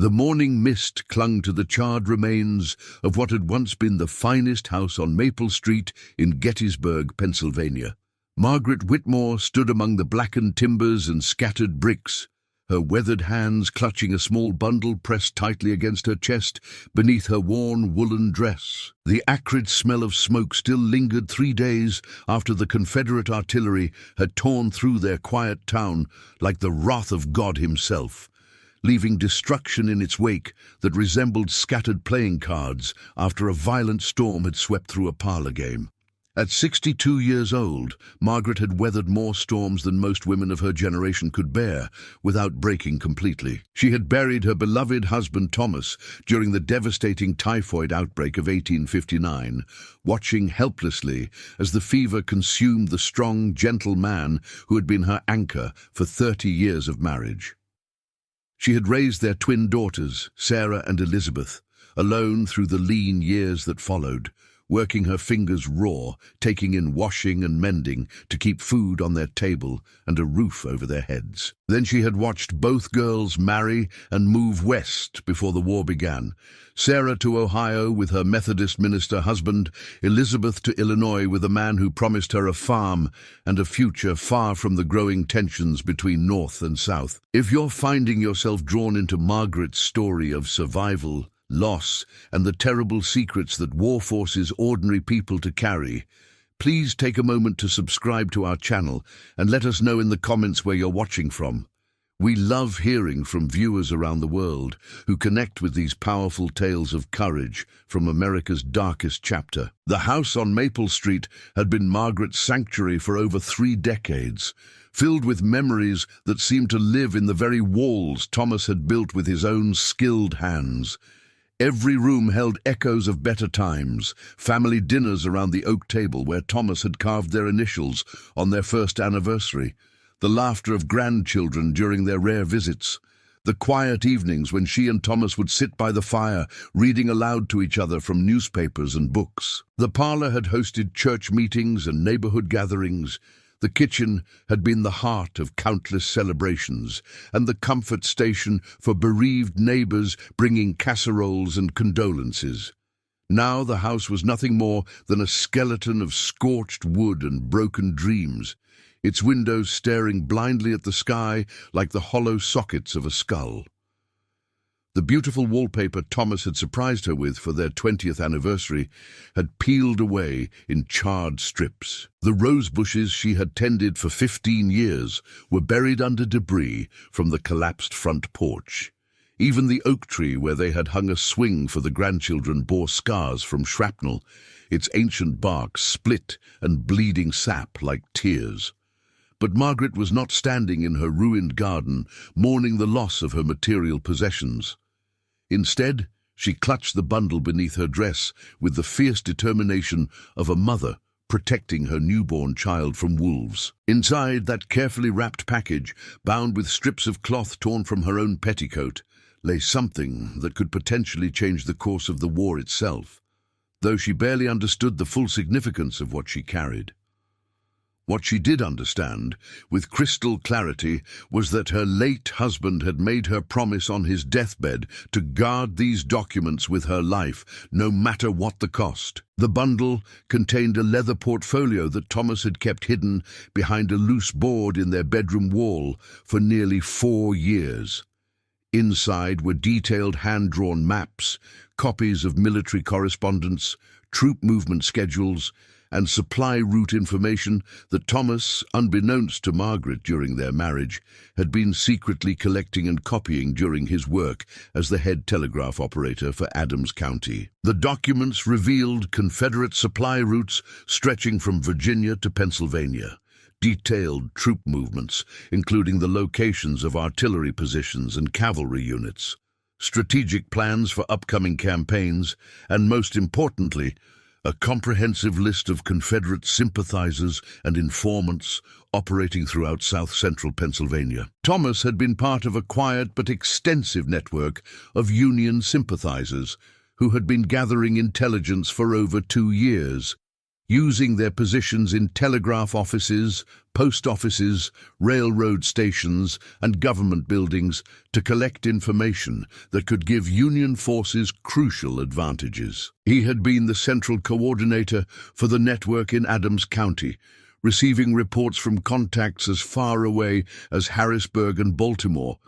The morning mist clung to the charred remains of what had once been the finest house on Maple Street in Gettysburg, Pennsylvania. Margaret Whitmore stood among the blackened timbers and scattered bricks, her weathered hands clutching a small bundle pressed tightly against her chest beneath her worn woolen dress. The acrid smell of smoke still lingered 3 days after the Confederate artillery had torn through their quiet town like the wrath of God himself, leaving destruction in its wake that resembled scattered playing cards after a violent storm had swept through a parlor game. At 62 years old, Margaret had weathered more storms than most women of her generation could bear without breaking completely. She had buried her beloved husband Thomas during the devastating typhoid outbreak of 1859, watching helplessly as the fever consumed the strong, gentle man who had been her anchor for 30 years of marriage. She had raised their twin daughters, Sarah and Elizabeth, alone through the lean years that followed, working her fingers raw, taking in washing and mending to keep food on their table and a roof over their heads. Then she had watched both girls marry and move west before the war began. Sarah to Ohio with her Methodist minister husband, Elizabeth to Illinois with a man who promised her a farm and a future far from the growing tensions between North and South. If you're finding yourself drawn into Margaret's story of survival, loss, and the terrible secrets that war forces ordinary people to carry, please take a moment to subscribe to our channel and let us know in the comments where you're watching from. We love hearing from viewers around the world who connect with these powerful tales of courage from America's darkest chapter. The house on Maple Street had been Margaret's sanctuary for over 3 decades, filled with memories that seemed to live in the very walls Thomas had built with his own skilled hands. Every room held echoes of better times, family dinners around the oak table where Thomas had carved their initials on their first anniversary, the laughter of grandchildren during their rare visits, the quiet evenings when she and Thomas would sit by the fire, reading aloud to each other from newspapers and books. The parlor had hosted church meetings and neighborhood gatherings. The kitchen had been the heart of countless celebrations, and the comfort station for bereaved neighbors bringing casseroles and condolences. Now the house was nothing more than a skeleton of scorched wood and broken dreams, its windows staring blindly at the sky like the hollow sockets of a skull. The beautiful wallpaper Thomas had surprised her with for their 20th anniversary had peeled away in charred strips. The rose bushes she had tended for 15 years were buried under debris from the collapsed front porch. Even the oak tree where they had hung a swing for the grandchildren bore scars from shrapnel, its ancient bark split and bleeding sap like tears. But Margaret was not standing in her ruined garden, mourning the loss of her material possessions. Instead, she clutched the bundle beneath her dress with the fierce determination of a mother protecting her newborn child from wolves. Inside that carefully wrapped package, bound with strips of cloth torn from her own petticoat, lay something that could potentially change the course of the war itself, though she barely understood the full significance of what she carried. What she did understand, with crystal clarity, was that her late husband had made her promise on his deathbed to guard these documents with her life, no matter what the cost. The bundle contained a leather portfolio that Thomas had kept hidden behind a loose board in their bedroom wall for nearly 4 years. Inside were detailed hand-drawn maps, copies of military correspondence, troop movement schedules, and supply route information that Thomas, unbeknownst to Margaret during their marriage, had been secretly collecting and copying during his work as the head telegraph operator for Adams County. The documents revealed Confederate supply routes stretching from Virginia to Pennsylvania, detailed troop movements, including the locations of artillery positions and cavalry units, strategic plans for upcoming campaigns, and most importantly, a comprehensive list of Confederate sympathizers and informants operating throughout south-central Pennsylvania. Thomas had been part of a quiet but extensive network of Union sympathizers who had been gathering intelligence for over 2 years. using their positions in telegraph offices, post offices, railroad stations, and government buildings to collect information that could give Union forces crucial advantages. He had been the central coordinator for the network in Adams County, receiving reports from contacts as far away as Harrisburg and Baltimore,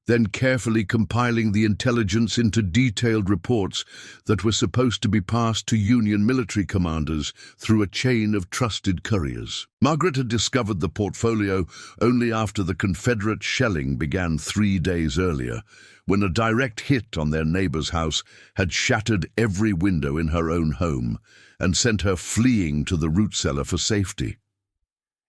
then carefully compiling the intelligence into detailed reports that were supposed to be passed to Union military commanders through a chain of trusted couriers. Margaret had discovered the portfolio only after the Confederate shelling began 3 days earlier, when a direct hit on their neighbor's house had shattered every window in her own home and sent her fleeing to the root cellar for safety.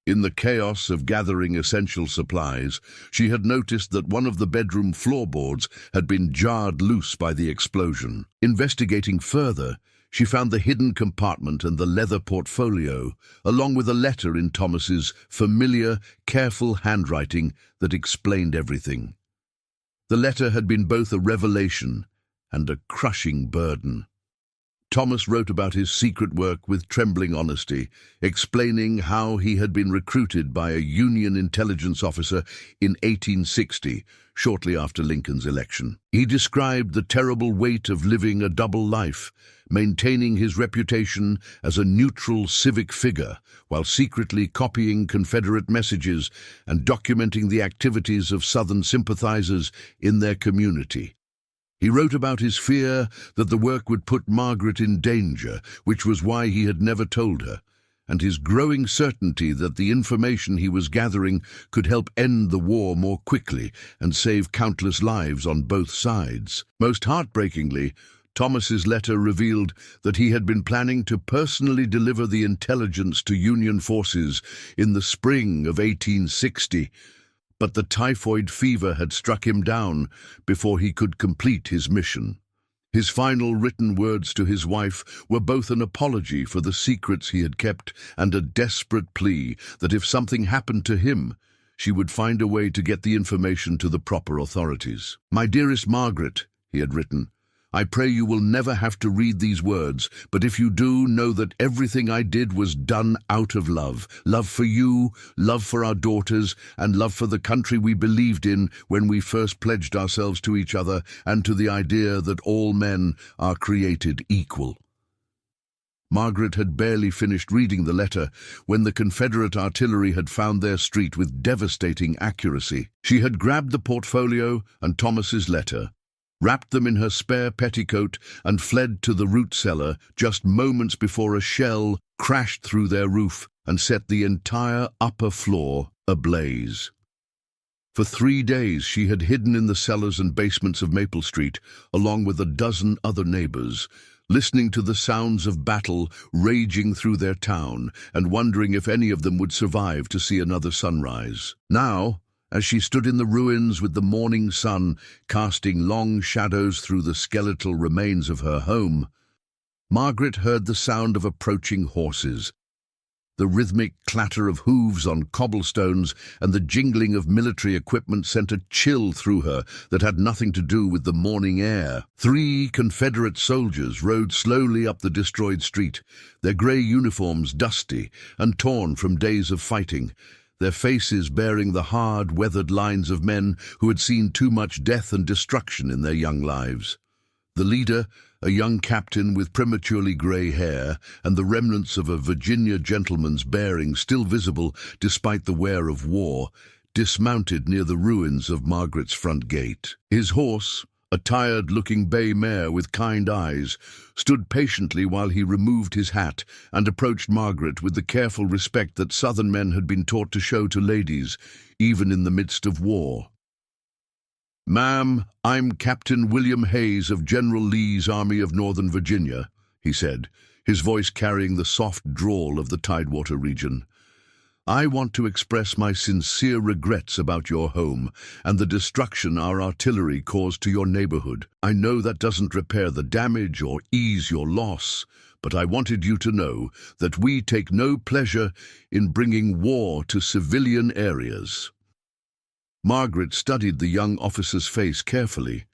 In the chaos of gathering essential supplies, she had noticed that one of the bedroom floorboards had been jarred loose by the explosion. Investigating further, she found the hidden compartment and the leather portfolio, along with a letter in Thomas's familiar, careful handwriting that explained everything. The letter had been both a revelation and a crushing burden. Thomas wrote about his secret work with trembling honesty, explaining how he had been recruited by a Union intelligence officer in 1860, shortly after Lincoln's election. He described the terrible weight of living a double life, maintaining his reputation as a neutral civic figure, while secretly copying Confederate messages and documenting the activities of Southern sympathizers in their community. He wrote about his fear that the work would put Margaret in danger, which was why he had never told her, and his growing certainty that the information he was gathering could help end the war more quickly and save countless lives on both sides. Most heartbreakingly, Thomas's letter revealed that he had been planning to personally deliver the intelligence to Union forces in the spring of 1860, but the typhoid fever had struck him down before he could complete his mission. His final written words to his wife were both an apology for the secrets he had kept and a desperate plea that if something happened to him, she would find a way to get the information to the proper authorities. "My dearest Margaret," he had written, "I pray you will never have to read these words, but if you do, know that everything I did was done out of love. Love for you, love for our daughters, and love for the country we believed in when we first pledged ourselves to each other and to the idea that all men are created equal." Margaret had barely finished reading the letter when the Confederate artillery had found their street with devastating accuracy. She had grabbed the portfolio and Thomas's letter, wrapped them in her spare petticoat, and fled to the root cellar just moments before a shell crashed through their roof and set the entire upper floor ablaze. For 3 days she had hidden in the cellars and basements of Maple Street, along with a dozen other neighbors, listening to the sounds of battle raging through their town and wondering if any of them would survive to see another sunrise. Now, as she stood in the ruins with the morning sun casting long shadows through the skeletal remains of her home, Margaret heard the sound of approaching horses, the rhythmic clatter of hooves on cobblestones, and the jingling of military equipment sent a chill through her that had nothing to do with the morning air. 3 Confederate soldiers rode slowly up the destroyed street, their grey uniforms dusty and torn from days of fighting, their faces bearing the hard, weathered lines of men who had seen too much death and destruction in their young lives. The leader, a young captain with prematurely grey hair and the remnants of a Virginia gentleman's bearing still visible despite the wear of war, dismounted near the ruins of Margaret's front gate. His horse, a tired-looking bay mare with kind eyes, stood patiently while he removed his hat and approached Margaret with the careful respect that Southern men had been taught to show to ladies, even in the midst of war. "Ma'am, I'm Captain William Hayes of General Lee's Army of Northern Virginia," he said, his voice carrying the soft drawl of the Tidewater region. "I want to express my sincere regrets about your home and the destruction our artillery caused to your neighborhood. I know that doesn't repair the damage or ease your loss, but I wanted you to know that we take no pleasure in bringing war to civilian areas." Margaret studied the young officer's face carefully.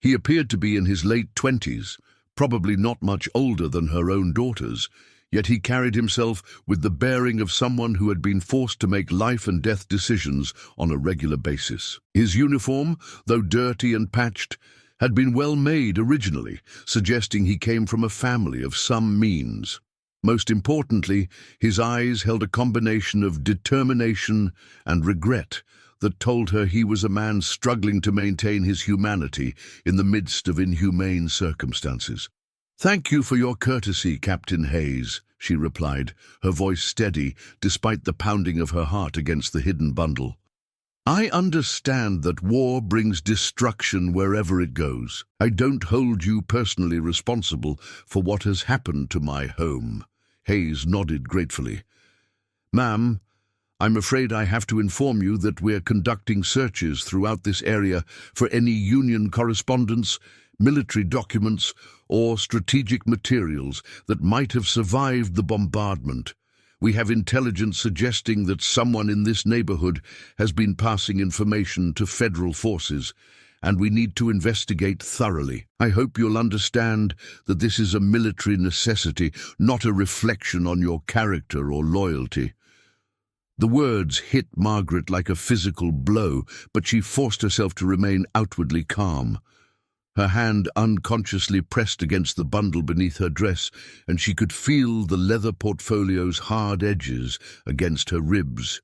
He appeared to be in his late 20s, probably not much older than her own daughters, yet he carried himself with the bearing of someone who had been forced to make life and death decisions on a regular basis. His uniform, though dirty and patched, had been well made originally, suggesting he came from a family of some means. Most importantly, his eyes held a combination of determination and regret that told her he was a man struggling to maintain his humanity in the midst of inhumane circumstances. "Thank you for your courtesy, Captain Hayes," she replied, her voice steady despite the pounding of her heart against the hidden bundle. "I understand that war brings destruction wherever it goes. I don't hold you personally responsible for what has happened to my home." Hayes nodded gratefully. "Ma'am, I'm afraid I have to inform you that we're conducting searches throughout this area for any Union correspondence, military documents, or strategic materials that might have survived the bombardment. We have intelligence suggesting that someone in this neighborhood has been passing information to federal forces, and we need to investigate thoroughly. I hope you'll understand that this is a military necessity, not a reflection on your character or loyalty." The words hit Margaret like a physical blow, but she forced herself to remain outwardly calm. Her hand unconsciously pressed against the bundle beneath her dress, and she could feel the leather portfolio's hard edges against her ribs.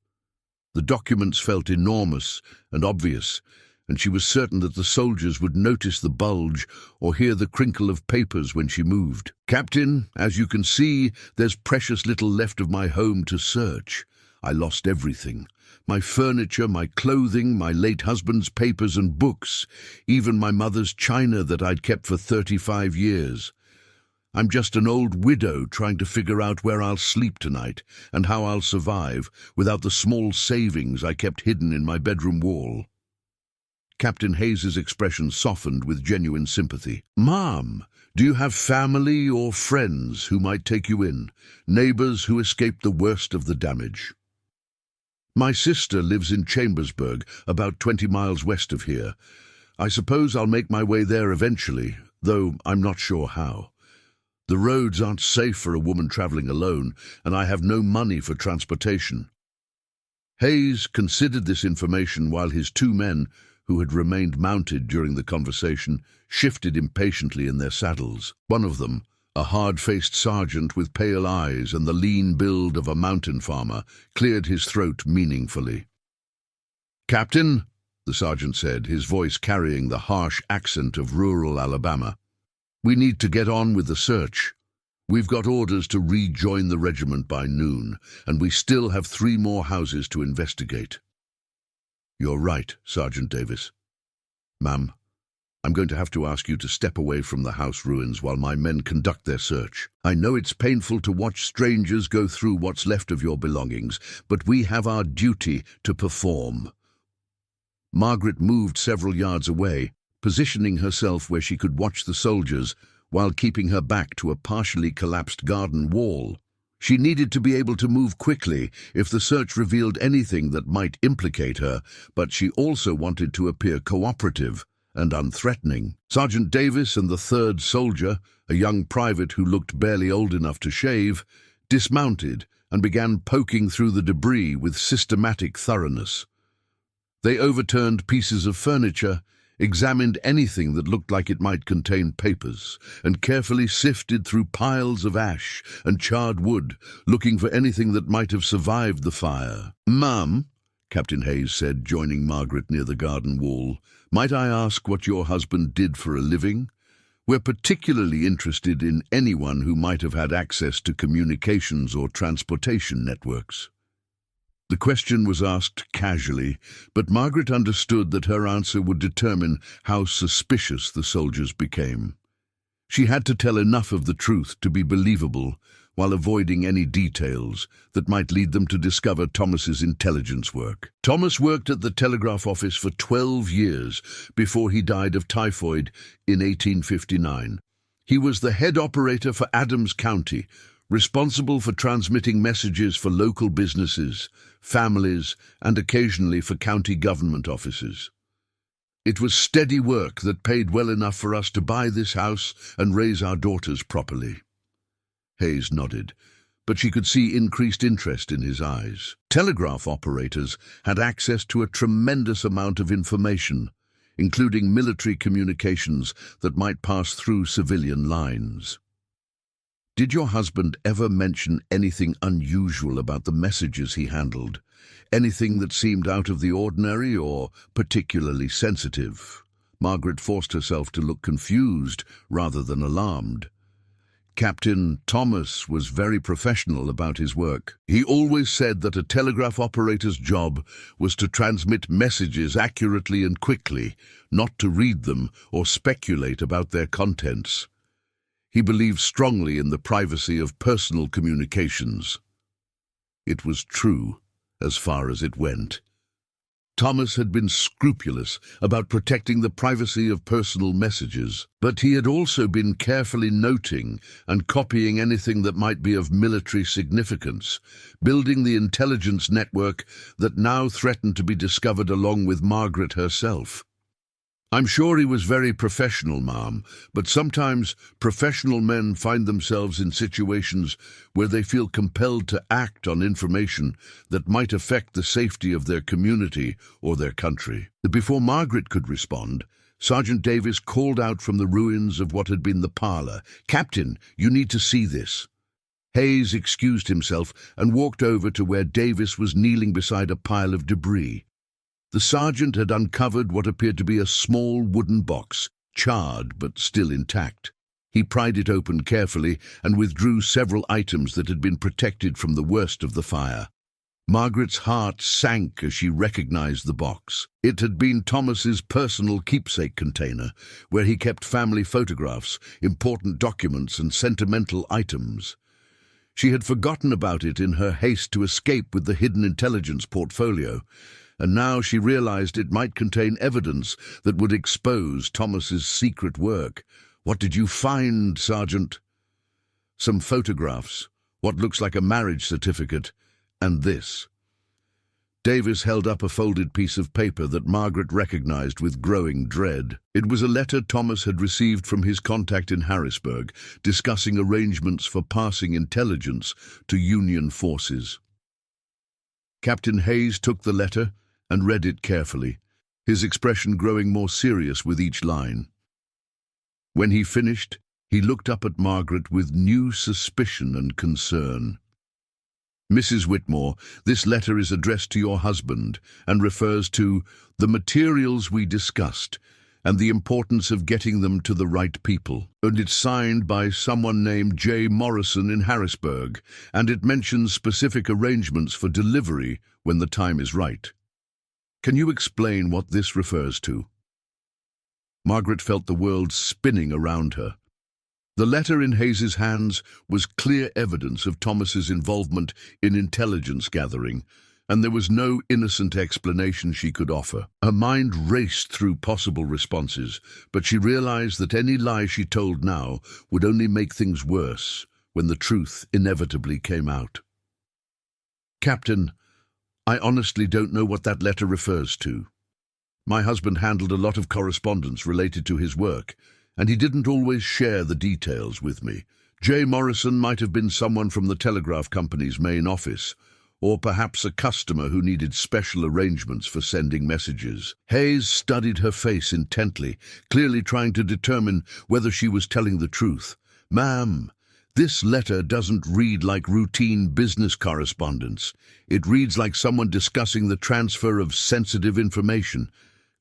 The documents felt enormous and obvious, and she was certain that the soldiers would notice the bulge or hear the crinkle of papers when she moved. "Captain, as you can see, there's precious little left of my home to search. I lost everything. My furniture, my clothing, my late husband's papers and books, even my mother's china that I'd kept for 35 years. I'm just an old widow trying to figure out where I'll sleep tonight and how I'll survive without the small savings I kept hidden in my bedroom wall." Captain Hayes's expression softened with genuine sympathy. "Ma'am, do you have family or friends who might take you in? Neighbors who escaped the worst of the damage?" "My sister lives in Chambersburg, about 20 miles west of here. I suppose I'll make my way there eventually, though I'm not sure how. The roads aren't safe for a woman traveling alone, and I have no money for transportation." Hayes considered this information while his two men, who had remained mounted during the conversation, shifted impatiently in their saddles. One of them, a hard-faced sergeant with pale eyes and the lean build of a mountain farmer, cleared his throat meaningfully. "Captain," the sergeant said, his voice carrying the harsh accent of rural Alabama, "we need to get on with the search. We've got orders to rejoin the regiment by noon, and we still have 3 more houses to investigate." "You're right, Sergeant Davis. Ma'am, I'm going to have to ask you to step away from the house ruins while my men conduct their search. I know it's painful to watch strangers go through what's left of your belongings, but we have our duty to perform." Margaret moved several yards away, positioning herself where she could watch the soldiers while keeping her back to a partially collapsed garden wall. She needed to be able to move quickly if the search revealed anything that might implicate her, but she also wanted to appear cooperative and unthreatening. Sergeant Davis and the 3rd soldier, a young private who looked barely old enough to shave, dismounted and began poking through the debris with systematic thoroughness. They overturned pieces of furniture, examined anything that looked like it might contain papers, and carefully sifted through piles of ash and charred wood, looking for anything that might have survived the fire. "Ma'am," Captain Hayes said, joining Margaret near the garden wall, "might I ask what your husband did for a living? We're particularly interested in anyone who might have had access to communications or transportation networks." The question was asked casually, but Margaret understood that her answer would determine how suspicious the soldiers became. She had to tell enough of the truth to be believable, while avoiding any details that might lead them to discover Thomas's intelligence work. Thomas worked at the telegraph office for 12 years before he died of typhoid in 1859. He was the head operator for Adams County, responsible for transmitting messages for local businesses, families, and occasionally for county government offices. It was steady work that paid well enough for us to buy this house and raise our daughters properly. Hayes nodded, but she could see increased interest in his eyes. Telegraph operators had access to a tremendous amount of information, including military communications that might pass through civilian lines. Did your husband ever mention anything unusual about the messages he handled? Anything that seemed out of the ordinary or particularly sensitive? Margaret forced herself to look confused rather than alarmed. Captain Thomas was very professional about his work. He always said that a telegraph operator's job was to transmit messages accurately and quickly, not to read them or speculate about their contents. He believed strongly in the privacy of personal communications. It was true, as far as it went. Thomas had been scrupulous about protecting the privacy of personal messages, but he had also been carefully noting and copying anything that might be of military significance, building the intelligence network that now threatened to be discovered along with Margaret herself. I'm sure he was very professional, ma'am, but sometimes professional men find themselves in situations where they feel compelled to act on information that might affect the safety of their community or their country. Before Margaret could respond, Sergeant Davis called out from the ruins of what had been the parlor, "Captain, you need to see this." Hayes excused himself and walked over to where Davis was kneeling beside a pile of debris. The sergeant had uncovered what appeared to be a small wooden box, charred but still intact. He pried it open carefully and withdrew several items that had been protected from the worst of the fire. Margaret's heart sank as she recognized the box. It had been Thomas's personal keepsake container, where he kept family photographs, important documents, and sentimental items. She had forgotten about it in her haste to escape with the hidden intelligence portfolio, and now she realized it might contain evidence that would expose Thomas's secret work. "What did you find, Sergeant?" "Some photographs, what looks like a marriage certificate, and this." Davis held up a folded piece of paper that Margaret recognized with growing dread. It was a letter Thomas had received from his contact in Harrisburg, discussing arrangements for passing intelligence to Union forces. Captain Hayes took the letter and read it carefully, his expression growing more serious with each line. When he finished, he looked up at Margaret with new suspicion and concern. "Mrs. Whitmore, this letter is addressed to your husband and refers to the materials we discussed and the importance of getting them to the right people. And it's signed by someone named J. Morrison in Harrisburg, and it mentions specific arrangements for delivery when the time is right. Can you explain what this refers to?" Margaret felt the world spinning around her. The letter in Hayes's hands was clear evidence of Thomas's involvement in intelligence gathering, and there was no innocent explanation she could offer. Her mind raced through possible responses, but she realized that any lie she told now would only make things worse when the truth inevitably came out. "Captain, I honestly don't know what that letter refers to. My husband handled a lot of correspondence related to his work, and he didn't always share the details with me. J. Morrison might have been someone from the telegraph company's main office, or perhaps a customer who needed special arrangements for sending messages." Hayes studied her face intently, clearly trying to determine whether she was telling the truth. "Ma'am, this letter doesn't read like routine business correspondence. It reads like someone discussing the transfer of sensitive information.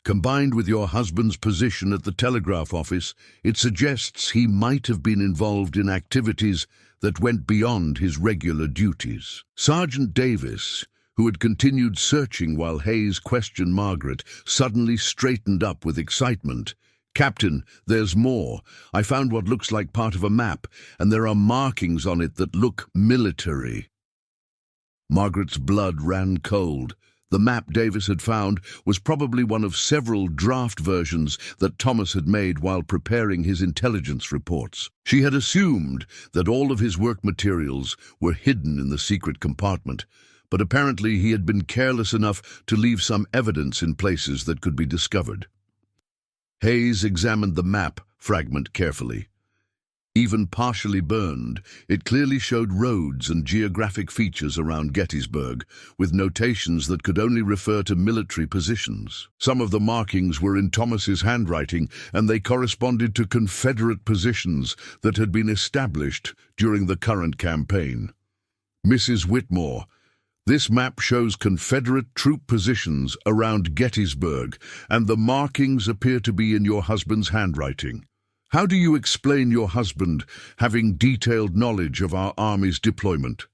Combined with your husband's position at the telegraph office, it suggests he might have been involved in activities that went beyond his regular duties." Sergeant Davis, who had continued searching while Hayes questioned Margaret, suddenly straightened up with excitement. "Captain, there's more. I found what looks like part of a map, and there are markings on it that look military." Margaret's blood ran cold. The map Davis had found was probably one of several draft versions that Thomas had made while preparing his intelligence reports. She had assumed that all of his work materials were hidden in the secret compartment, but apparently he had been careless enough to leave some evidence in places that could be discovered. Hayes examined the map fragment carefully. Even partially burned, it clearly showed roads and geographic features around Gettysburg, with notations that could only refer to military positions. Some of the markings were in Thomas's handwriting, and they corresponded to Confederate positions that had been established during the current campaign. Mrs. Whitmore, this map shows Confederate troop positions around Gettysburg, and the markings appear to be in your husband's handwriting. How do you explain your husband having detailed knowledge of our army's deployment?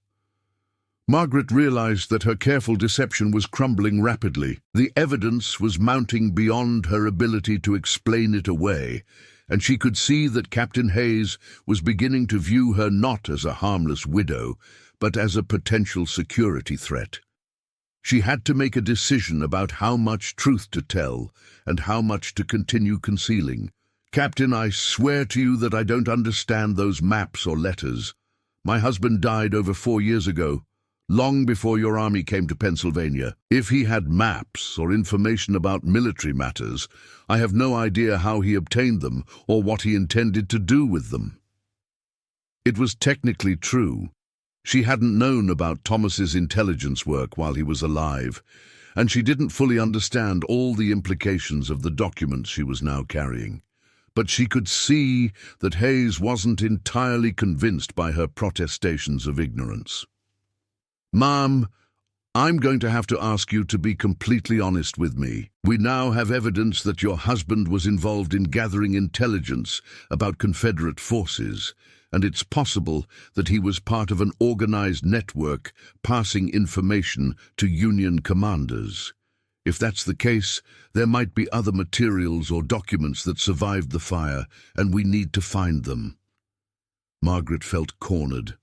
Margaret realized that her careful deception was crumbling rapidly. The evidence was mounting beyond her ability to explain it away, and she could see that Captain Hayes was beginning to view her not as a harmless widow, but as a potential security threat. She had to make a decision about how much truth to tell and how much to continue concealing. Captain, I swear to you that I don't understand those maps or letters. My husband died over 4 years ago, long before your army came to Pennsylvania. If he had maps or information about military matters, I have no idea how he obtained them or what he intended to do with them. It was technically true. She hadn't known about Thomas's intelligence work while he was alive, and she didn't fully understand all the implications of the documents she was now carrying. But she could see that Hayes wasn't entirely convinced by her protestations of ignorance. Ma'am, I'm going to have to ask you to be completely honest with me. We now have evidence that your husband was involved in gathering intelligence about Confederate forces, and it's possible that he was part of an organized network passing information to Union commanders. If that's the case, there might be other materials or documents that survived the fire, and we need to find them. Margaret felt cornered.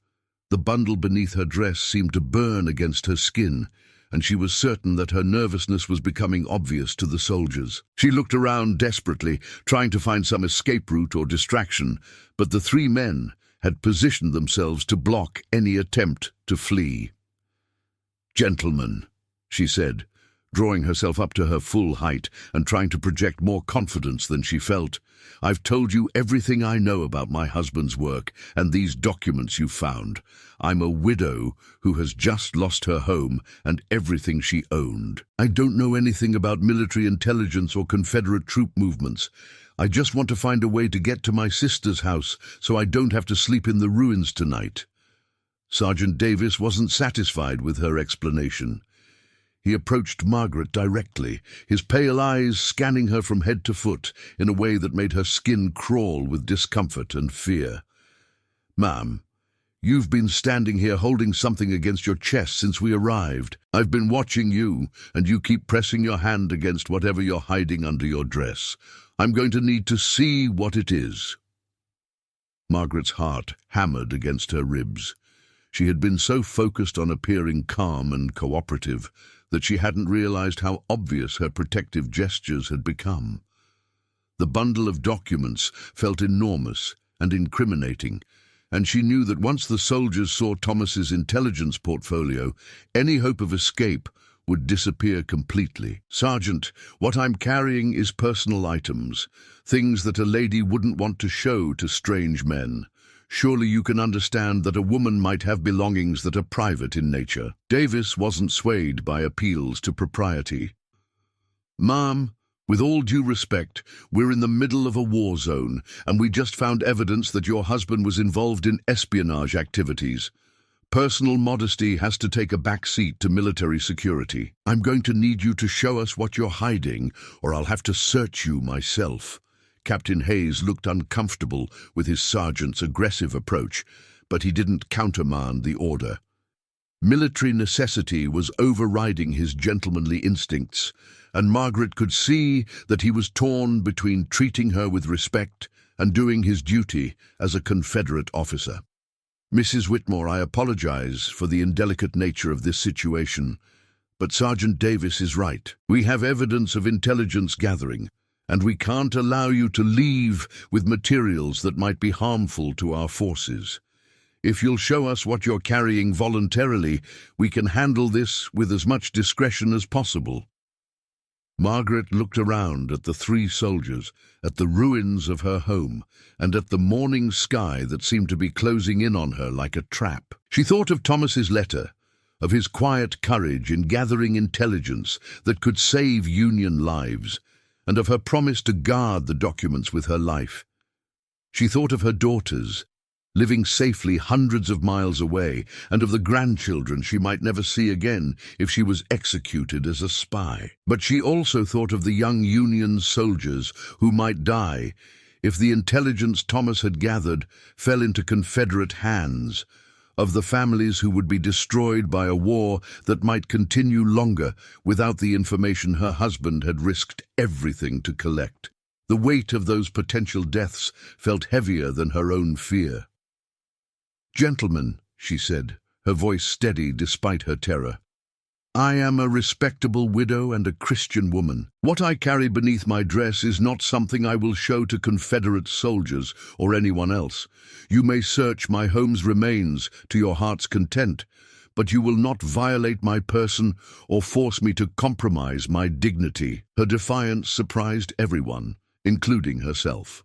The bundle beneath her dress seemed to burn against her skin, and she was certain that her nervousness was becoming obvious to the soldiers. She looked around desperately, trying to find some escape route or distraction, but the 3 men had positioned themselves to block any attempt to flee. "Gentlemen," she said, drawing herself up to her full height and trying to project more confidence than she felt, "I've told you everything I know about my husband's work and these documents you found. I'm a widow who has just lost her home and everything she owned. I don't know anything about military intelligence or Confederate troop movements. I just want to find a way to get to my sister's house so I don't have to sleep in the ruins tonight." Sergeant Davis wasn't satisfied with her explanation. He approached Margaret directly, his pale eyes scanning her from head to foot in a way that made her skin crawl with discomfort and fear. "Ma'am, you've been standing here holding something against your chest since we arrived. I've been watching you, and you keep pressing your hand against whatever you're hiding under your dress. I'm going to need to see what it is." Margaret's heart hammered against her ribs. She had been so focused on appearing calm and cooperative that she hadn't realized how obvious her protective gestures had become. The bundle of documents felt enormous and incriminating, and she knew that once the soldiers saw Thomas's intelligence portfolio, any hope of escape would disappear completely. "Sergeant, what I'm carrying is personal items, things that a lady wouldn't want to show to strange men. Surely you can understand that a woman might have belongings that are private in nature." Davis wasn't swayed by appeals to propriety. "Ma'am, with all due respect, we're in the middle of a war zone, and we just found evidence that your husband was involved in espionage activities. Personal modesty has to take a back seat to military security. I'm going to need you to show us what you're hiding, or I'll have to search you myself." Captain Hayes looked uncomfortable with his sergeant's aggressive approach, but he didn't countermand the order. Military necessity was overriding his gentlemanly instincts, and Margaret could see that he was torn between treating her with respect and doing his duty as a Confederate officer. "Mrs. Whitmore, I apologize for the indelicate nature of this situation, but Sergeant Davis is right. We have evidence of intelligence gathering, and we can't allow you to leave with materials that might be harmful to our forces. If you'll show us what you're carrying voluntarily, we can handle this with as much discretion as possible." Margaret looked around at the three soldiers, at the ruins of her home, and at the morning sky that seemed to be closing in on her like a trap. She thought of Thomas's letter, of his quiet courage in gathering intelligence that could save Union lives, and of her promise to guard the documents with her life. She thought of her daughters, living safely hundreds of miles away, and of the grandchildren she might never see again if she was executed as a spy. But she also thought of the young Union soldiers who might die if the intelligence Thomas had gathered fell into Confederate hands, of the families who would be destroyed by a war that might continue longer without the information her husband had risked everything to collect. The weight of those potential deaths felt heavier than her own fear. "Gentlemen," she said, her voice steady despite her terror, "I am a respectable widow and a Christian woman. What I carry beneath my dress is not something I will show to Confederate soldiers or anyone else. You may search my home's remains to your heart's content, but you will not violate my person or force me to compromise my dignity." Her defiance surprised everyone, including herself.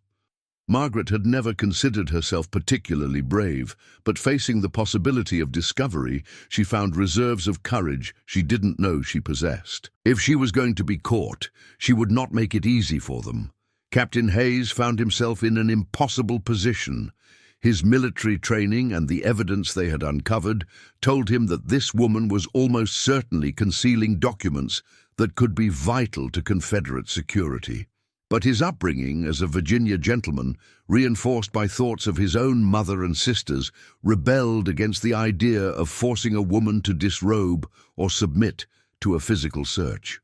Margaret had never considered herself particularly brave, but facing the possibility of discovery, she found reserves of courage she didn't know she possessed. If she was going to be caught, she would not make it easy for them. Captain Hayes found himself in an impossible position. His military training and the evidence they had uncovered told him that this woman was almost certainly concealing documents that could be vital to Confederate security. But his upbringing as a Virginia gentleman, reinforced by thoughts of his own mother and sisters, rebelled against the idea of forcing a woman to disrobe or submit to a physical search.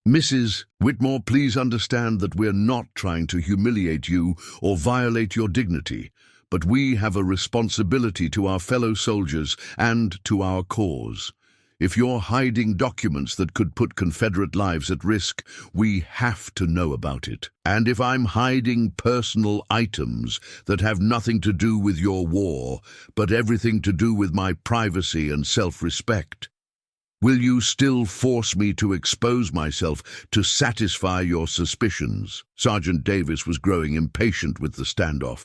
"Mrs. Whitmore, please understand that we're not trying to humiliate you or violate your dignity, but we have a responsibility to our fellow soldiers and to our cause. If you're hiding documents that could put Confederate lives at risk, we have to know about it. And if I'm hiding personal items that have nothing to do with your war, but everything to do with my privacy and self-respect, will you still force me to expose myself to satisfy your suspicions?" Sergeant Davis was growing impatient with the standoff.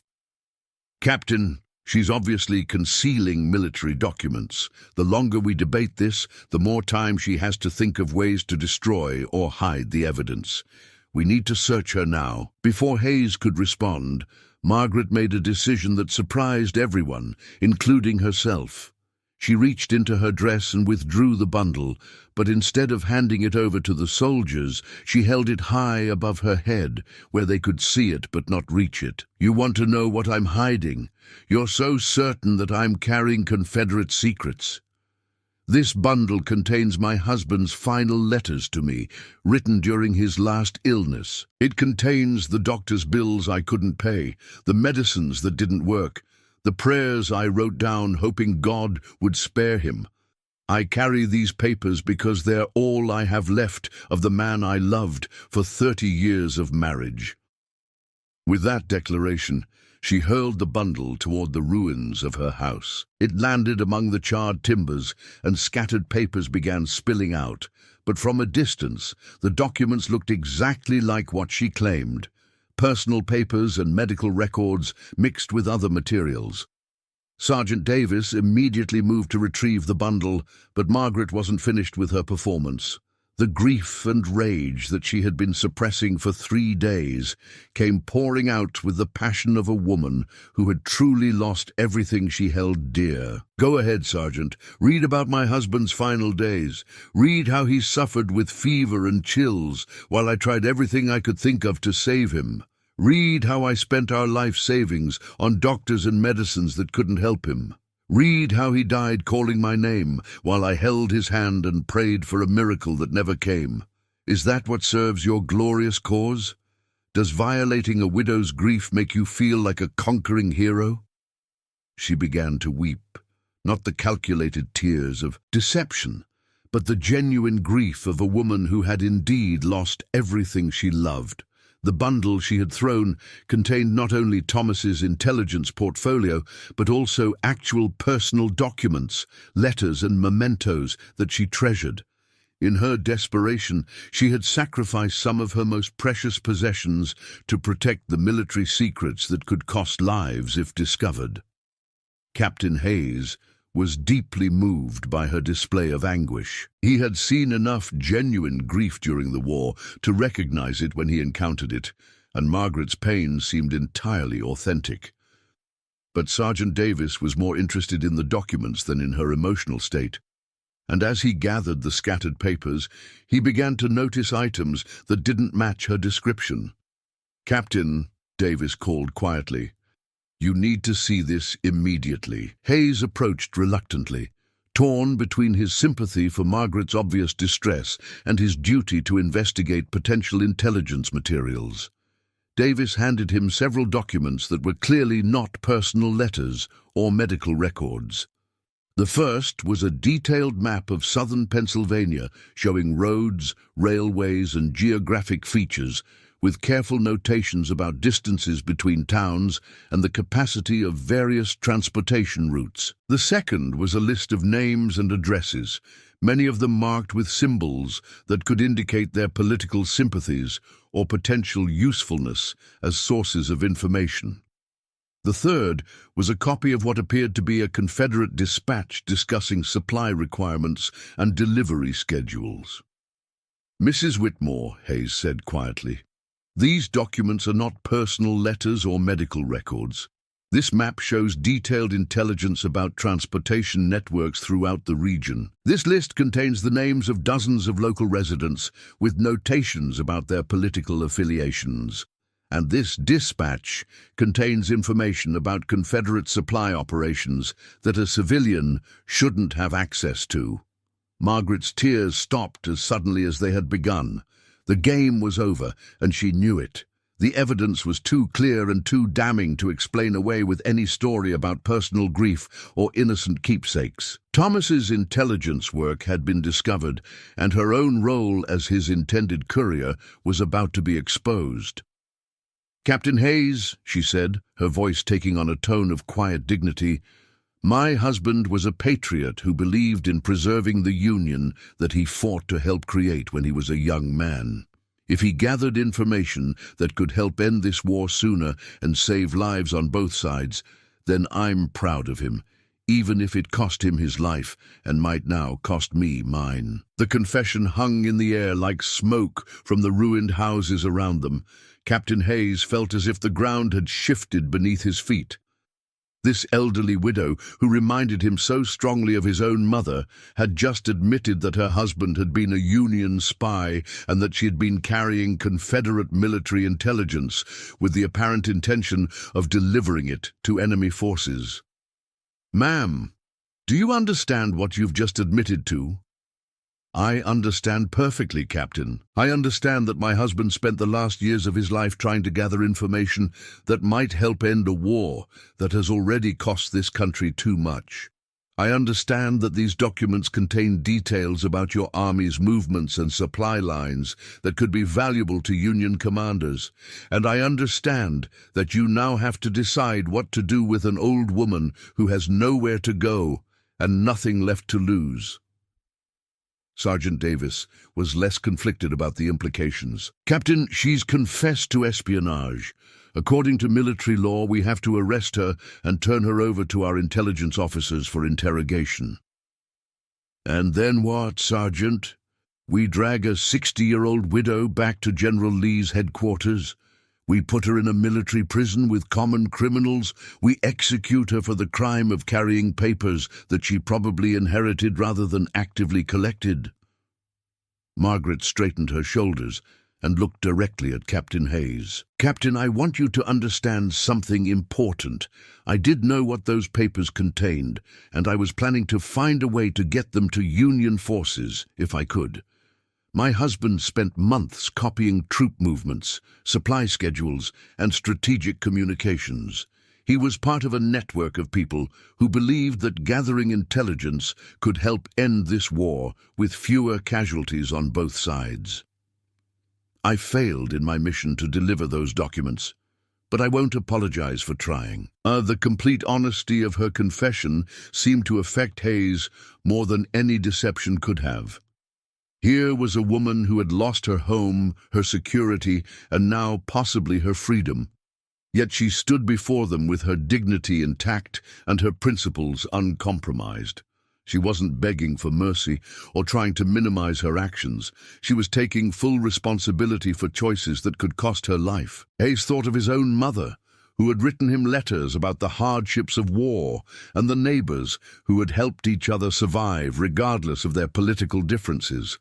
"Captain, she's obviously concealing military documents. The longer we debate this, the more time she has to think of ways to destroy or hide the evidence. We need to search her now." Before Hayes could respond, Margaret made a decision that surprised everyone, including herself. She reached into her dress and withdrew the bundle, but instead of handing it over to the soldiers, she held it high above her head, where they could see it but not reach it. "You want to know what I'm hiding? You're so certain that I'm carrying Confederate secrets. This bundle contains my husband's final letters to me, written during his last illness. It contains the doctor's bills I couldn't pay, the medicines that didn't work, the prayers I wrote down hoping God would spare him. I carry these papers because they're all I have left of the man I loved for 30 years of marriage." With that declaration, she hurled the bundle toward the ruins of her house. It landed among the charred timbers, and scattered papers began spilling out. But from a distance, the documents looked exactly like what she claimed: personal papers and medical records mixed with other materials. Sergeant Davis immediately moved to retrieve the bundle, but Margaret wasn't finished with her performance. The grief and rage that she had been suppressing for 3 days came pouring out with the passion of a woman who had truly lost everything she held dear. "Go ahead, Sergeant. Read about my husband's final days. Read how he suffered with fever and chills while I tried everything I could think of to save him. Read how I spent our life savings on doctors and medicines that couldn't help him. Read how he died calling my name while I held his hand and prayed for a miracle that never came. Is that what serves your glorious cause? Does violating a widow's grief make you feel like a conquering hero?" She began to weep, not the calculated tears of deception, but the genuine grief of a woman who had indeed lost everything she loved. The bundle she had thrown contained not only Thomas's intelligence portfolio, but also actual personal documents, letters and mementos that she treasured. In her desperation, she had sacrificed some of her most precious possessions to protect the military secrets that could cost lives if discovered. Captain Hayes was deeply moved by her display of anguish. He had seen enough genuine grief during the war to recognize it when he encountered it, and Margaret's pain seemed entirely authentic. But Sergeant Davis was more interested in the documents than in her emotional state. And as he gathered the scattered papers, he began to notice items that didn't match her description. "Captain," Davis called quietly, "you need to see this immediately." Hayes approached reluctantly, torn between his sympathy for Margaret's obvious distress and his duty to investigate potential intelligence materials. Davis handed him several documents that were clearly not personal letters or medical records. The first was a detailed map of southern Pennsylvania showing roads, railways, and geographic features, with careful notations about distances between towns and the capacity of various transportation routes. The second was a list of names and addresses, many of them marked with symbols that could indicate their political sympathies or potential usefulness as sources of information. The third was a copy of what appeared to be a Confederate dispatch discussing supply requirements and delivery schedules. "Mrs. Whitmore," Hayes said quietly, "these documents are not personal letters or medical records. This map shows detailed intelligence about transportation networks throughout the region. This list contains the names of dozens of local residents with notations about their political affiliations. And this dispatch contains information about Confederate supply operations that a civilian shouldn't have access to." Margaret's tears stopped as suddenly as they had begun. The game was over, and she knew it. The evidence was too clear and too damning to explain away with any story about personal grief or innocent keepsakes. Thomas's intelligence work had been discovered, and her own role as his intended courier was about to be exposed. "Captain Hayes," she said, her voice taking on a tone of quiet dignity, "my husband was a patriot who believed in preserving the Union that he fought to help create when he was a young man. If he gathered information that could help end this war sooner and save lives on both sides, then I'm proud of him, even if it cost him his life and might now cost me mine." The confession hung in the air like smoke from the ruined houses around them. Captain Hayes felt as if the ground had shifted beneath his feet. This elderly widow, who reminded him so strongly of his own mother, had just admitted that her husband had been a Union spy and that she had been carrying Confederate military intelligence with the apparent intention of delivering it to enemy forces. "Ma'am, do you understand what you've just admitted to?" "I understand perfectly, Captain. I understand that my husband spent the last years of his life trying to gather information that might help end a war that has already cost this country too much. I understand that these documents contain details about your army's movements and supply lines that could be valuable to Union commanders, and I understand that you now have to decide what to do with an old woman who has nowhere to go and nothing left to lose." Sergeant Davis was less conflicted about the implications. "Captain, she's confessed to espionage. According to military law, we have to arrest her and turn her over to our intelligence officers for interrogation." "And then what, Sergeant? We drag a 60-year-old widow back to General Lee's headquarters. We put her in a military prison with common criminals. We execute her for the crime of carrying papers that she probably inherited rather than actively collected." Margaret straightened her shoulders and looked directly at Captain Hayes. "Captain, I want you to understand something important. I did know what those papers contained, and I was planning to find a way to get them to Union forces, if I could. My husband spent months copying troop movements, supply schedules, and strategic communications. He was part of a network of people who believed that gathering intelligence could help end this war with fewer casualties on both sides. I failed in my mission to deliver those documents, but I won't apologize for trying." The complete honesty of her confession seemed to affect Hayes more than any deception could have. Here was a woman who had lost her home, her security, and now possibly her freedom. Yet she stood before them with her dignity intact and her principles uncompromised. She wasn't begging for mercy or trying to minimize her actions. She was taking full responsibility for choices that could cost her life. Hayes thought of his own mother, who had written him letters about the hardships of war, and the neighbors who had helped each other survive regardless of their political differences.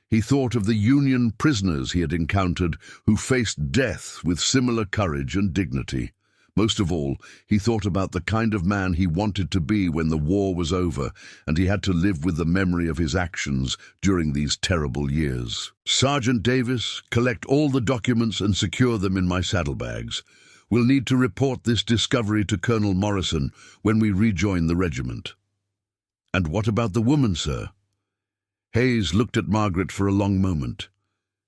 He thought of the Union prisoners he had encountered who faced death with similar courage and dignity. Most of all, he thought about the kind of man he wanted to be when the war was over and he had to live with the memory of his actions during these terrible years. "Sergeant Davis, collect all the documents and secure them in my saddlebags. We'll need to report this discovery to Colonel Morrison when we rejoin the regiment." "And what about the woman, sir?" Hayes looked at Margaret for a long moment.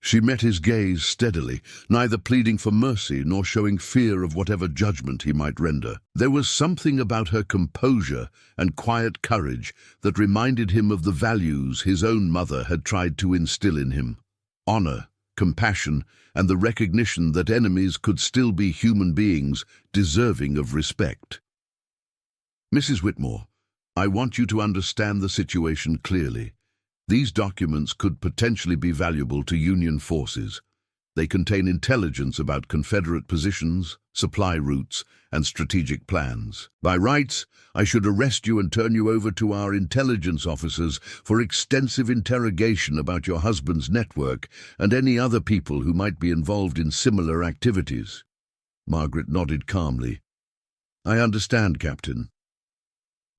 She met his gaze steadily, neither pleading for mercy nor showing fear of whatever judgment he might render. There was something about her composure and quiet courage that reminded him of the values his own mother had tried to instill in him: honor, compassion, and the recognition that enemies could still be human beings deserving of respect. "Mrs. Whitmore, I want you to understand the situation clearly. These documents could potentially be valuable to Union forces. They contain intelligence about Confederate positions, supply routes, and strategic plans. By rights, I should arrest you and turn you over to our intelligence officers for extensive interrogation about your husband's network and any other people who might be involved in similar activities." Margaret nodded calmly. "I understand, Captain.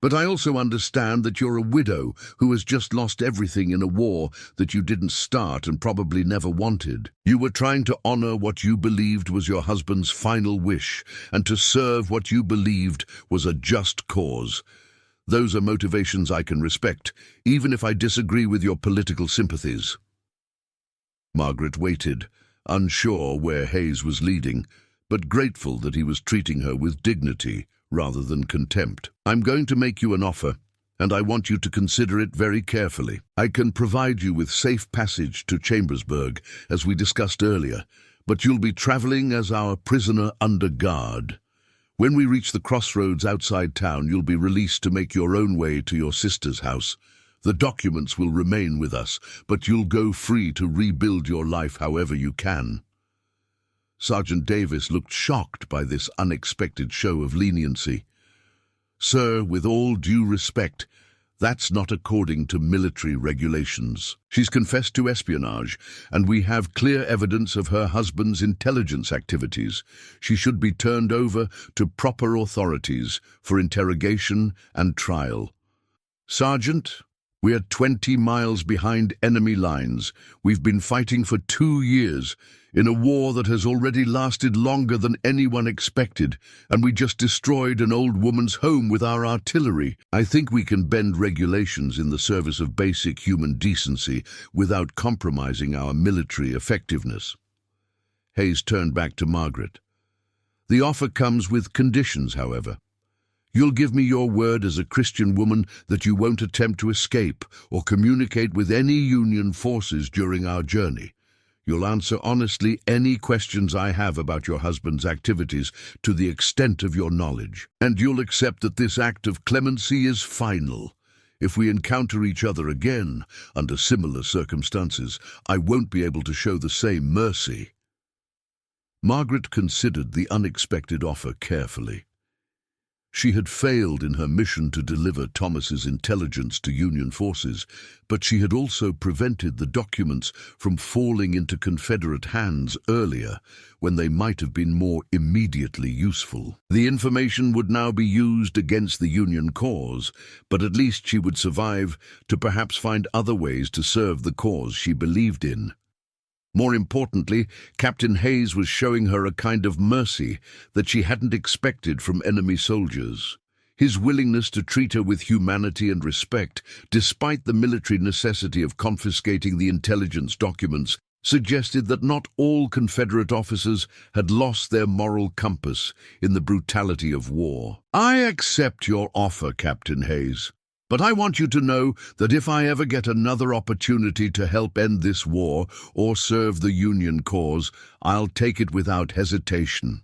But I also understand that you're a widow who has just lost everything in a war that you didn't start and probably never wanted. You were trying to honor what you believed was your husband's final wish and to serve what you believed was a just cause. Those are motivations I can respect, even if I disagree with your political sympathies." Margaret waited, unsure where Hayes was leading, but grateful that he was treating her with dignity rather than contempt. "I'm going to make you an offer, and I want you to consider it very carefully. I can provide you with safe passage to Chambersburg, as we discussed earlier, but you'll be traveling as our prisoner under guard. When we reach the crossroads outside town, you'll be released to make your own way to your sister's house. The documents will remain with us, but you'll go free to rebuild your life however you can." Sergeant Davis looked shocked by this unexpected show of leniency. "Sir, with all due respect, that's not according to military regulations. She's confessed to espionage, and we have clear evidence of her husband's intelligence activities. She should be turned over to proper authorities for interrogation and trial." "Sergeant, we're 20 miles behind enemy lines. We've been fighting for 2 years in a war that has already lasted longer than anyone expected, and we just destroyed an old woman's home with our artillery. I think we can bend regulations in the service of basic human decency without compromising our military effectiveness." Hayes turned back to Margaret. "The offer comes with conditions, however. You'll give me your word as a Christian woman that you won't attempt to escape or communicate with any Union forces during our journey. You'll answer honestly any questions I have about your husband's activities to the extent of your knowledge. And you'll accept that this act of clemency is final. If we encounter each other again, under similar circumstances, I won't be able to show the same mercy." Margaret considered the unexpected offer carefully. She had failed in her mission to deliver Thomas's intelligence to Union forces, but she had also prevented the documents from falling into Confederate hands earlier, when they might have been more immediately useful. The information would now be used against the Union cause, but at least she would survive to perhaps find other ways to serve the cause she believed in. More importantly, Captain Hayes was showing her a kind of mercy that she hadn't expected from enemy soldiers. His willingness to treat her with humanity and respect, despite the military necessity of confiscating the intelligence documents, suggested that not all Confederate officers had lost their moral compass in the brutality of war. "I accept your offer, Captain Hayes. But I want you to know that if I ever get another opportunity to help end this war or serve the Union cause, I'll take it without hesitation."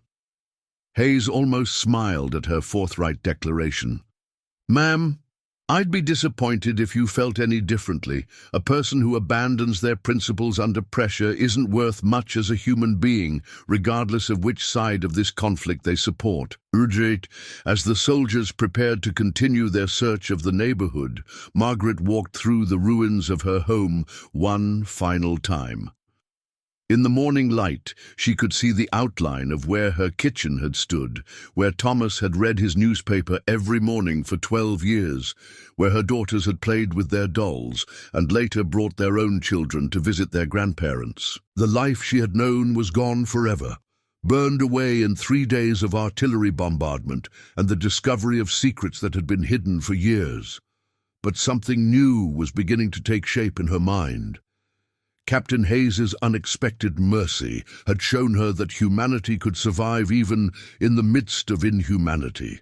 Hayes almost smiled at her forthright declaration. "Ma'am, I'd be disappointed if you felt any differently. A person who abandons their principles under pressure isn't worth much as a human being, regardless of which side of this conflict they support." As the soldiers prepared to continue their search of the neighborhood, Margaret walked through the ruins of her home one final time. In the morning light, she could see the outline of where her kitchen had stood, where Thomas had read his newspaper every morning for 12 years, where her daughters had played with their dolls and later brought their own children to visit their grandparents. The life she had known was gone forever, burned away in 3 days of artillery bombardment and the discovery of secrets that had been hidden for years. But something new was beginning to take shape in her mind. Captain Hayes's unexpected mercy had shown her that humanity could survive even in the midst of inhumanity,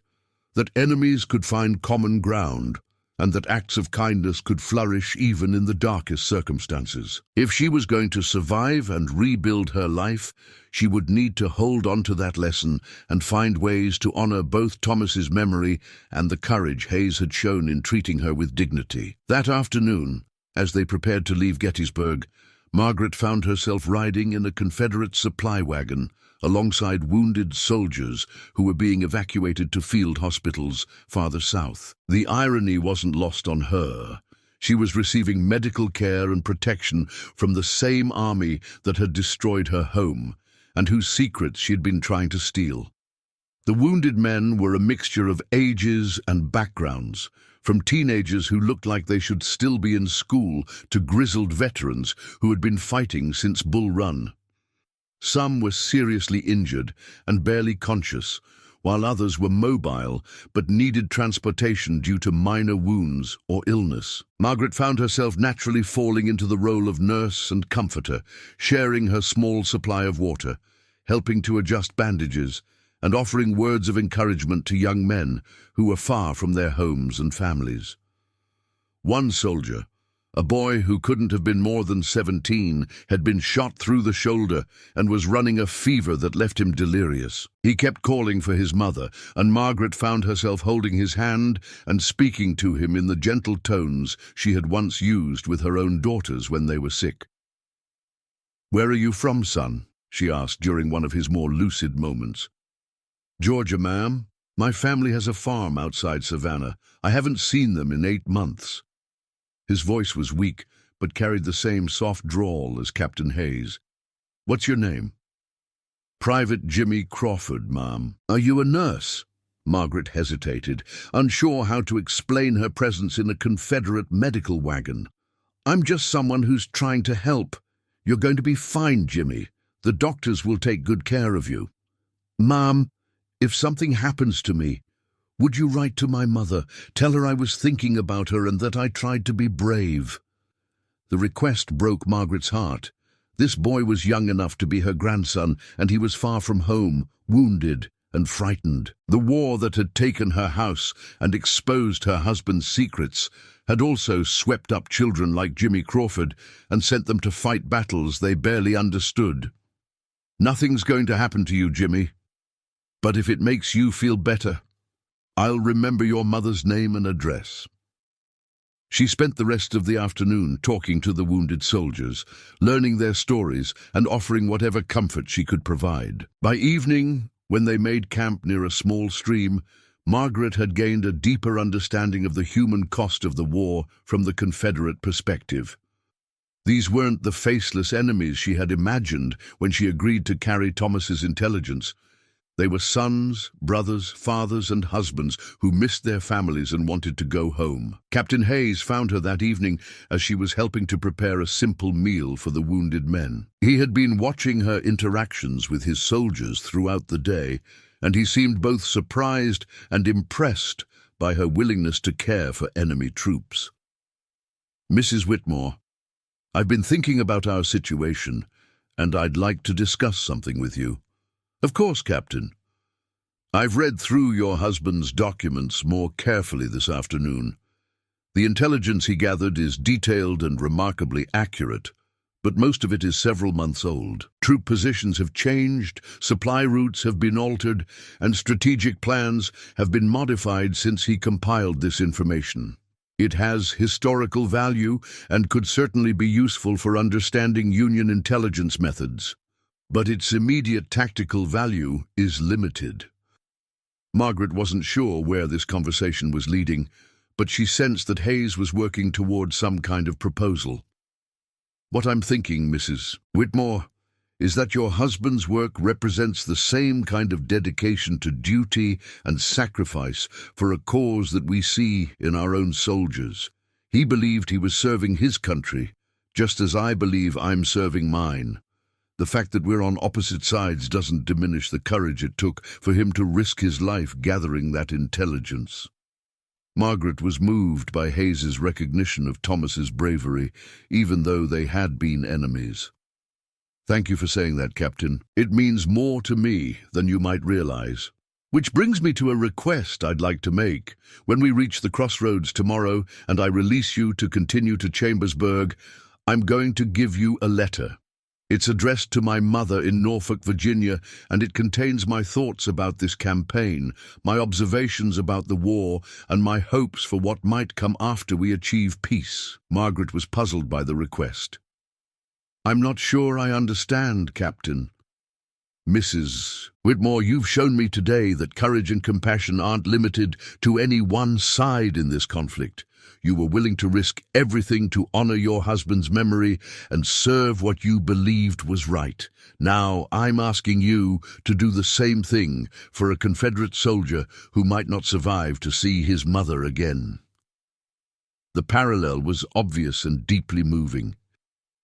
that enemies could find common ground, and that acts of kindness could flourish even in the darkest circumstances. If she was going to survive and rebuild her life, she would need to hold on to that lesson and find ways to honor both Thomas's memory and the courage Hayes had shown in treating her with dignity. That afternoon, as they prepared to leave Gettysburg, Margaret found herself riding in a Confederate supply wagon alongside wounded soldiers who were being evacuated to field hospitals farther south. The irony wasn't lost on her. She was receiving medical care and protection from the same army that had destroyed her home and whose secrets she had been trying to steal. The wounded men were a mixture of ages and backgrounds, from teenagers who looked like they should still be in school to grizzled veterans who had been fighting since Bull Run. Some were seriously injured and barely conscious, while others were mobile but needed transportation due to minor wounds or illness. Margaret found herself naturally falling into the role of nurse and comforter, sharing her small supply of water, helping to adjust bandages, and offering words of encouragement to young men who were far from their homes and families. One soldier, a boy who couldn't have been more than 17, had been shot through the shoulder and was running a fever that left him delirious. He kept calling for his mother, and Margaret found herself holding his hand and speaking to him in the gentle tones she had once used with her own daughters when they were sick. "Where are you from, son?" she asked during one of his more lucid moments. "Georgia, ma'am. My family has a farm outside Savannah. I haven't seen them in 8 months. His voice was weak, but carried the same soft drawl as Captain Hayes. "What's your name?" "Private Jimmy Crawford, ma'am." "Are you a nurse?" Margaret hesitated, unsure how to explain her presence in a Confederate medical wagon. "I'm just someone who's trying to help. You're going to be fine, Jimmy. The doctors will take good care of you." "Ma'am, if something happens to me, would you write to my mother, tell her I was thinking about her and that I tried to be brave?" The request broke Margaret's heart. This boy was young enough to be her grandson, and he was far from home, wounded and frightened. The war that had taken her house and exposed her husband's secrets had also swept up children like Jimmy Crawford and sent them to fight battles they barely understood. "Nothing's going to happen to you, Jimmy. But if it makes you feel better, I'll remember your mother's name and address." She spent the rest of the afternoon talking to the wounded soldiers, learning their stories and offering whatever comfort she could provide. By evening, when they made camp near a small stream, Margaret had gained a deeper understanding of the human cost of the war from the Confederate perspective. These weren't the faceless enemies she had imagined when she agreed to carry Thomas's intelligence. They were sons, brothers, fathers, and husbands who missed their families and wanted to go home. Captain Hayes found her that evening as she was helping to prepare a simple meal for the wounded men. He had been watching her interactions with his soldiers throughout the day, and he seemed both surprised and impressed by her willingness to care for enemy troops. "Mrs. Whitmore, I've been thinking about our situation, and I'd like to discuss something with you." "Of course, Captain. I've read through your husband's documents more carefully this afternoon. The intelligence he gathered is detailed and remarkably accurate, but most of it is several months old. Troop positions have changed, supply routes have been altered, and strategic plans have been modified since he compiled this information. It has historical value and could certainly be useful for understanding Union intelligence methods, but its immediate tactical value is limited. Margaret wasn't sure where this conversation was leading, but she sensed that Hayes was working towards some kind of proposal. "What I'm thinking, Mrs. Whitmore, is that your husband's work represents the same kind of dedication to duty and sacrifice for a cause that we see in our own soldiers. He believed he was serving his country, just as I believe I'm serving mine. The fact that we're on opposite sides doesn't diminish the courage it took for him to risk his life gathering that intelligence." Margaret was moved by Hayes's recognition of Thomas's bravery, even though they had been enemies. "Thank you for saying that, Captain. It means more to me than you might realize. Which brings me to a request I'd like to make. When we reach the crossroads tomorrow and I release you to continue to Chambersburg, I'm going to give you a letter. It's addressed to my mother in Norfolk, Virginia, and it contains my thoughts about this campaign, my observations about the war, and my hopes for what might come after we achieve peace." Margaret was puzzled by the request. "I'm not sure I understand, Captain." "Mrs. Whitmore, you've shown me today that courage and compassion aren't limited to any one side in this conflict. You were willing to risk everything to honor your husband's memory and serve what you believed was right. Now I'm asking you to do the same thing for a Confederate soldier who might not survive to see his mother again." The parallel was obvious and deeply moving.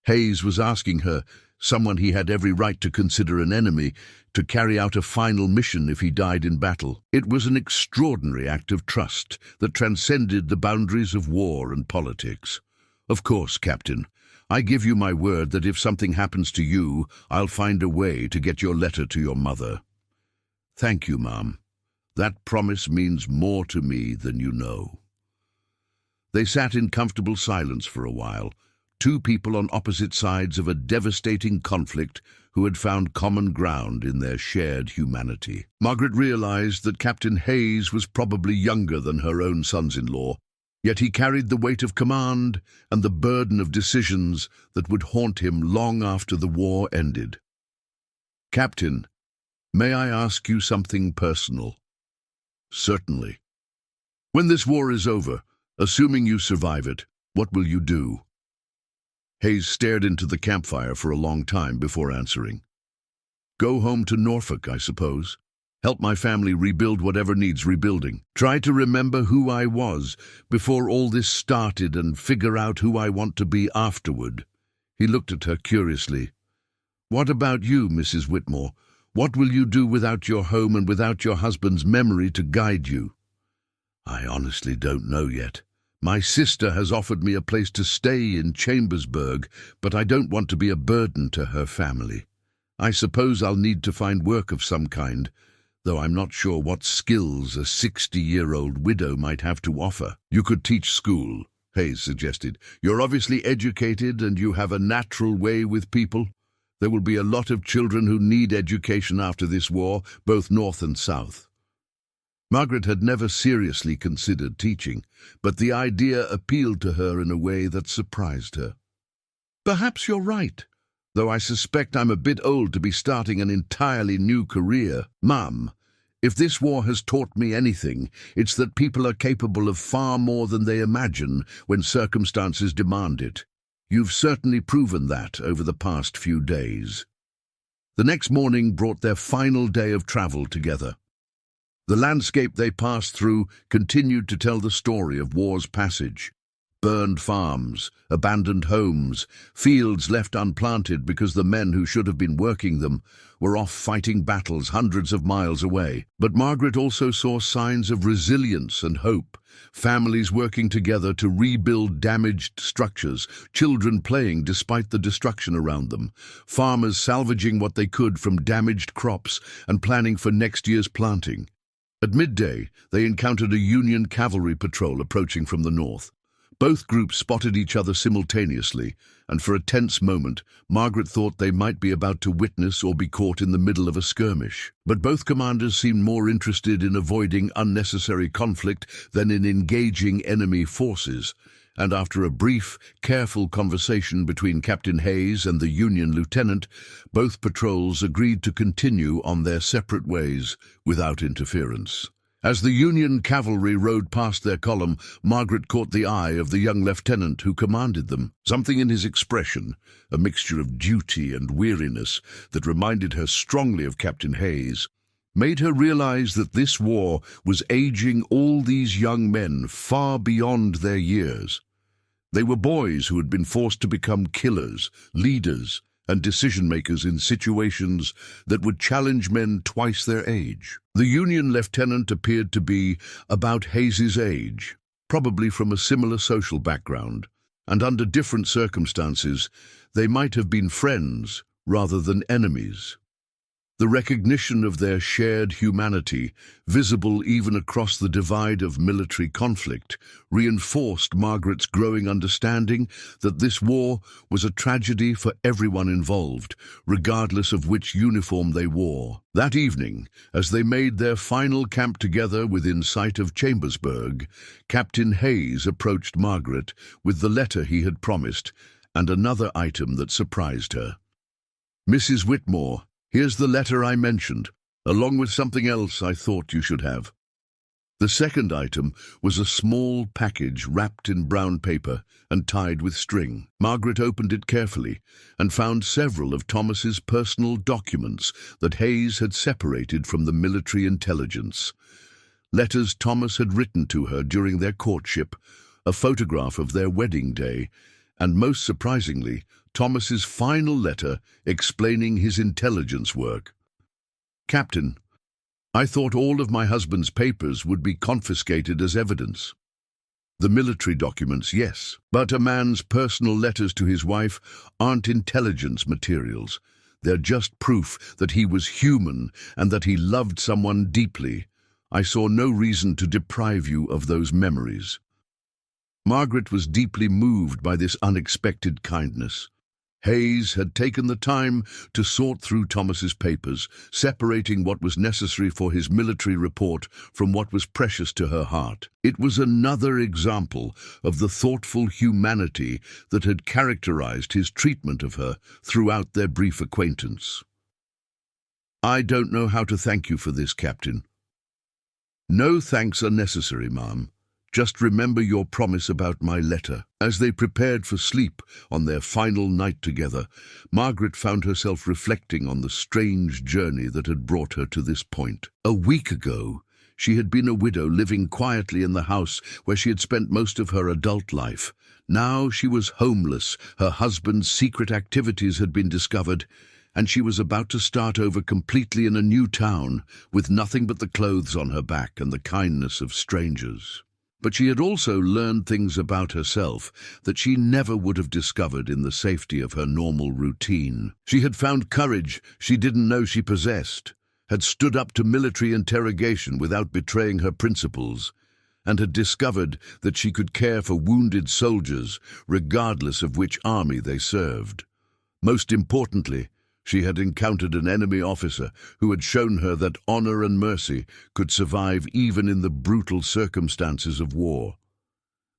Hayes was asking her, someone he had every right to consider an enemy, to carry out a final mission if he died in battle. It was an extraordinary act of trust that transcended the boundaries of war and politics. "Of course, Captain, I give you my word that if something happens to you, I'll find a way to get your letter to your mother." "Thank you, Ma'am. That promise means more to me than you know." They sat in comfortable silence for a while, two people on opposite sides of a devastating conflict who had found common ground in their shared humanity. Margaret realized that Captain Hayes was probably younger than her own sons-in-law, yet he carried the weight of command and the burden of decisions that would haunt him long after the war ended. "Captain, may I ask you something personal?" "Certainly." "When this war is over, assuming you survive it, what will you do?" Hayes stared into the campfire for a long time before answering. "Go home to Norfolk, I suppose. Help my family rebuild whatever needs rebuilding. Try to remember who I was before all this started and figure out who I want to be afterward." He looked at her curiously. "What about you, Mrs. Whitmore? What will you do without your home and without your husband's memory to guide you?" "I honestly don't know yet. My sister has offered me a place to stay in Chambersburg, but I don't want to be a burden to her family. I suppose I'll need to find work of some kind, though I'm not sure what skills a 60-year-old widow might have to offer." "You could teach school," Hayes suggested. "You're obviously educated and you have a natural way with people. There will be a lot of children who need education after this war, both North and South." Margaret had never seriously considered teaching, but the idea appealed to her in a way that surprised her. "Perhaps you're right, though I suspect I'm a bit old to be starting an entirely new career. Mum, if this war has taught me anything, it's that people are capable of far more than they imagine when circumstances demand it. You've certainly proven that over the past few days." The next morning brought their final day of travel together. The landscape they passed through continued to tell the story of war's passage. Burned farms, abandoned homes, fields left unplanted because the men who should have been working them were off fighting battles hundreds of miles away. But Margaret also saw signs of resilience and hope. Families working together to rebuild damaged structures, children playing despite the destruction around them, farmers salvaging what they could from damaged crops and planning for next year's planting. At midday, they encountered a Union cavalry patrol approaching from the north. Both groups spotted each other simultaneously, and for a tense moment, Margaret thought they might be about to witness or be caught in the middle of a skirmish. But both commanders seemed more interested in avoiding unnecessary conflict than in engaging enemy forces, and after a brief, careful conversation between Captain Hayes and the Union lieutenant, both patrols agreed to continue on their separate ways without interference. As the Union cavalry rode past their column, Margaret caught the eye of the young lieutenant who commanded them. Something in his expression, a mixture of duty and weariness that reminded her strongly of Captain Hayes, made her realize that this war was aging all these young men far beyond their years. They were boys who had been forced to become killers, leaders, and decision-makers in situations that would challenge men twice their age. The Union lieutenant appeared to be about Hayes's age, probably from a similar social background, and under different circumstances, they might have been friends rather than enemies. The recognition of their shared humanity, visible even across the divide of military conflict, reinforced Margaret's growing understanding that this war was a tragedy for everyone involved, regardless of which uniform they wore. That evening, as they made their final camp together within sight of Chambersburg, Captain Hayes approached Margaret with the letter he had promised and another item that surprised her. "Mrs. Whitmore, here's the letter I mentioned, along with something else I thought you should have." The second item was a small package wrapped in brown paper and tied with string. Margaret opened it carefully and found several of Thomas's personal documents that Hayes had separated from the military intelligence. Letters Thomas had written to her during their courtship, a photograph of their wedding day, and most surprisingly, Thomas's final letter explaining his intelligence work. "Captain, I thought all of my husband's papers would be confiscated as evidence. The military documents, yes, but a man's personal letters to his wife aren't intelligence materials. They're just proof that he was human and that he loved someone deeply. I saw no reason to deprive you of those memories." Margaret was deeply moved by this unexpected kindness. Hayes had taken the time to sort through Thomas's papers, separating what was necessary for his military report from what was precious to her heart. It was another example of the thoughtful humanity that had characterized his treatment of her throughout their brief acquaintance. "I don't know how to thank you for this, Captain." "No thanks are necessary, ma'am. Just remember your promise about my letter." As they prepared for sleep on their final night together, Margaret found herself reflecting on the strange journey that had brought her to this point. A week ago, she had been a widow living quietly in the house where she had spent most of her adult life. Now she was homeless, her husband's secret activities had been discovered, and she was about to start over completely in a new town with nothing but the clothes on her back and the kindness of strangers. But she had also learned things about herself that she never would have discovered in the safety of her normal routine. She had found courage she didn't know she possessed, had stood up to military interrogation without betraying her principles, and had discovered that she could care for wounded soldiers regardless of which army they served. Most importantly, she had encountered an enemy officer who had shown her that honor and mercy could survive even in the brutal circumstances of war.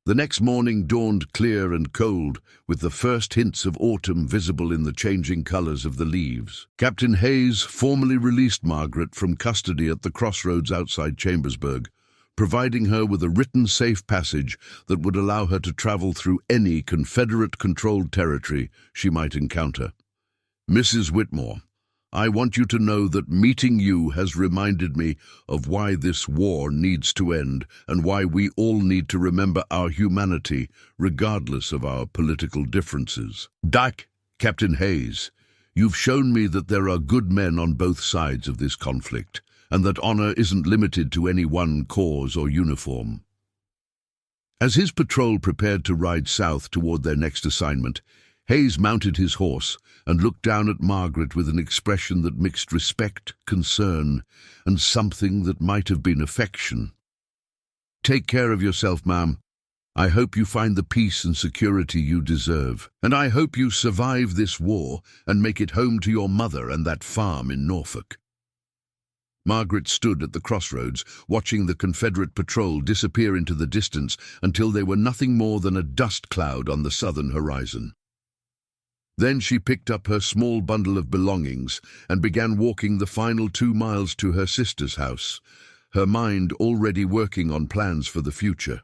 The next morning dawned clear and cold, with the first hints of autumn visible in the changing colors of the leaves. Captain Hayes formally released Margaret from custody at the crossroads outside Chambersburg, providing her with a written safe passage that would allow her to travel through any Confederate-controlled territory she might encounter. "Mrs. Whitmore, I want you to know that meeting you has reminded me of why this war needs to end and why we all need to remember our humanity, regardless of our political differences. Captain Hayes, you've shown me that there are good men on both sides of this conflict, and that honor isn't limited to any one cause or uniform." As his patrol prepared to ride south toward their next assignment, Hayes mounted his horse and looked down at Margaret with an expression that mixed respect, concern, and something that might have been affection. "Take care of yourself, ma'am. I hope you find the peace and security you deserve, and I hope you survive this war and make it home to your mother and that farm in Norfolk." Margaret stood at the crossroads, watching the Confederate patrol disappear into the distance until they were nothing more than a dust cloud on the southern horizon. Then she picked up her small bundle of belongings and began walking the final 2 miles to her sister's house, her mind already working on plans for the future.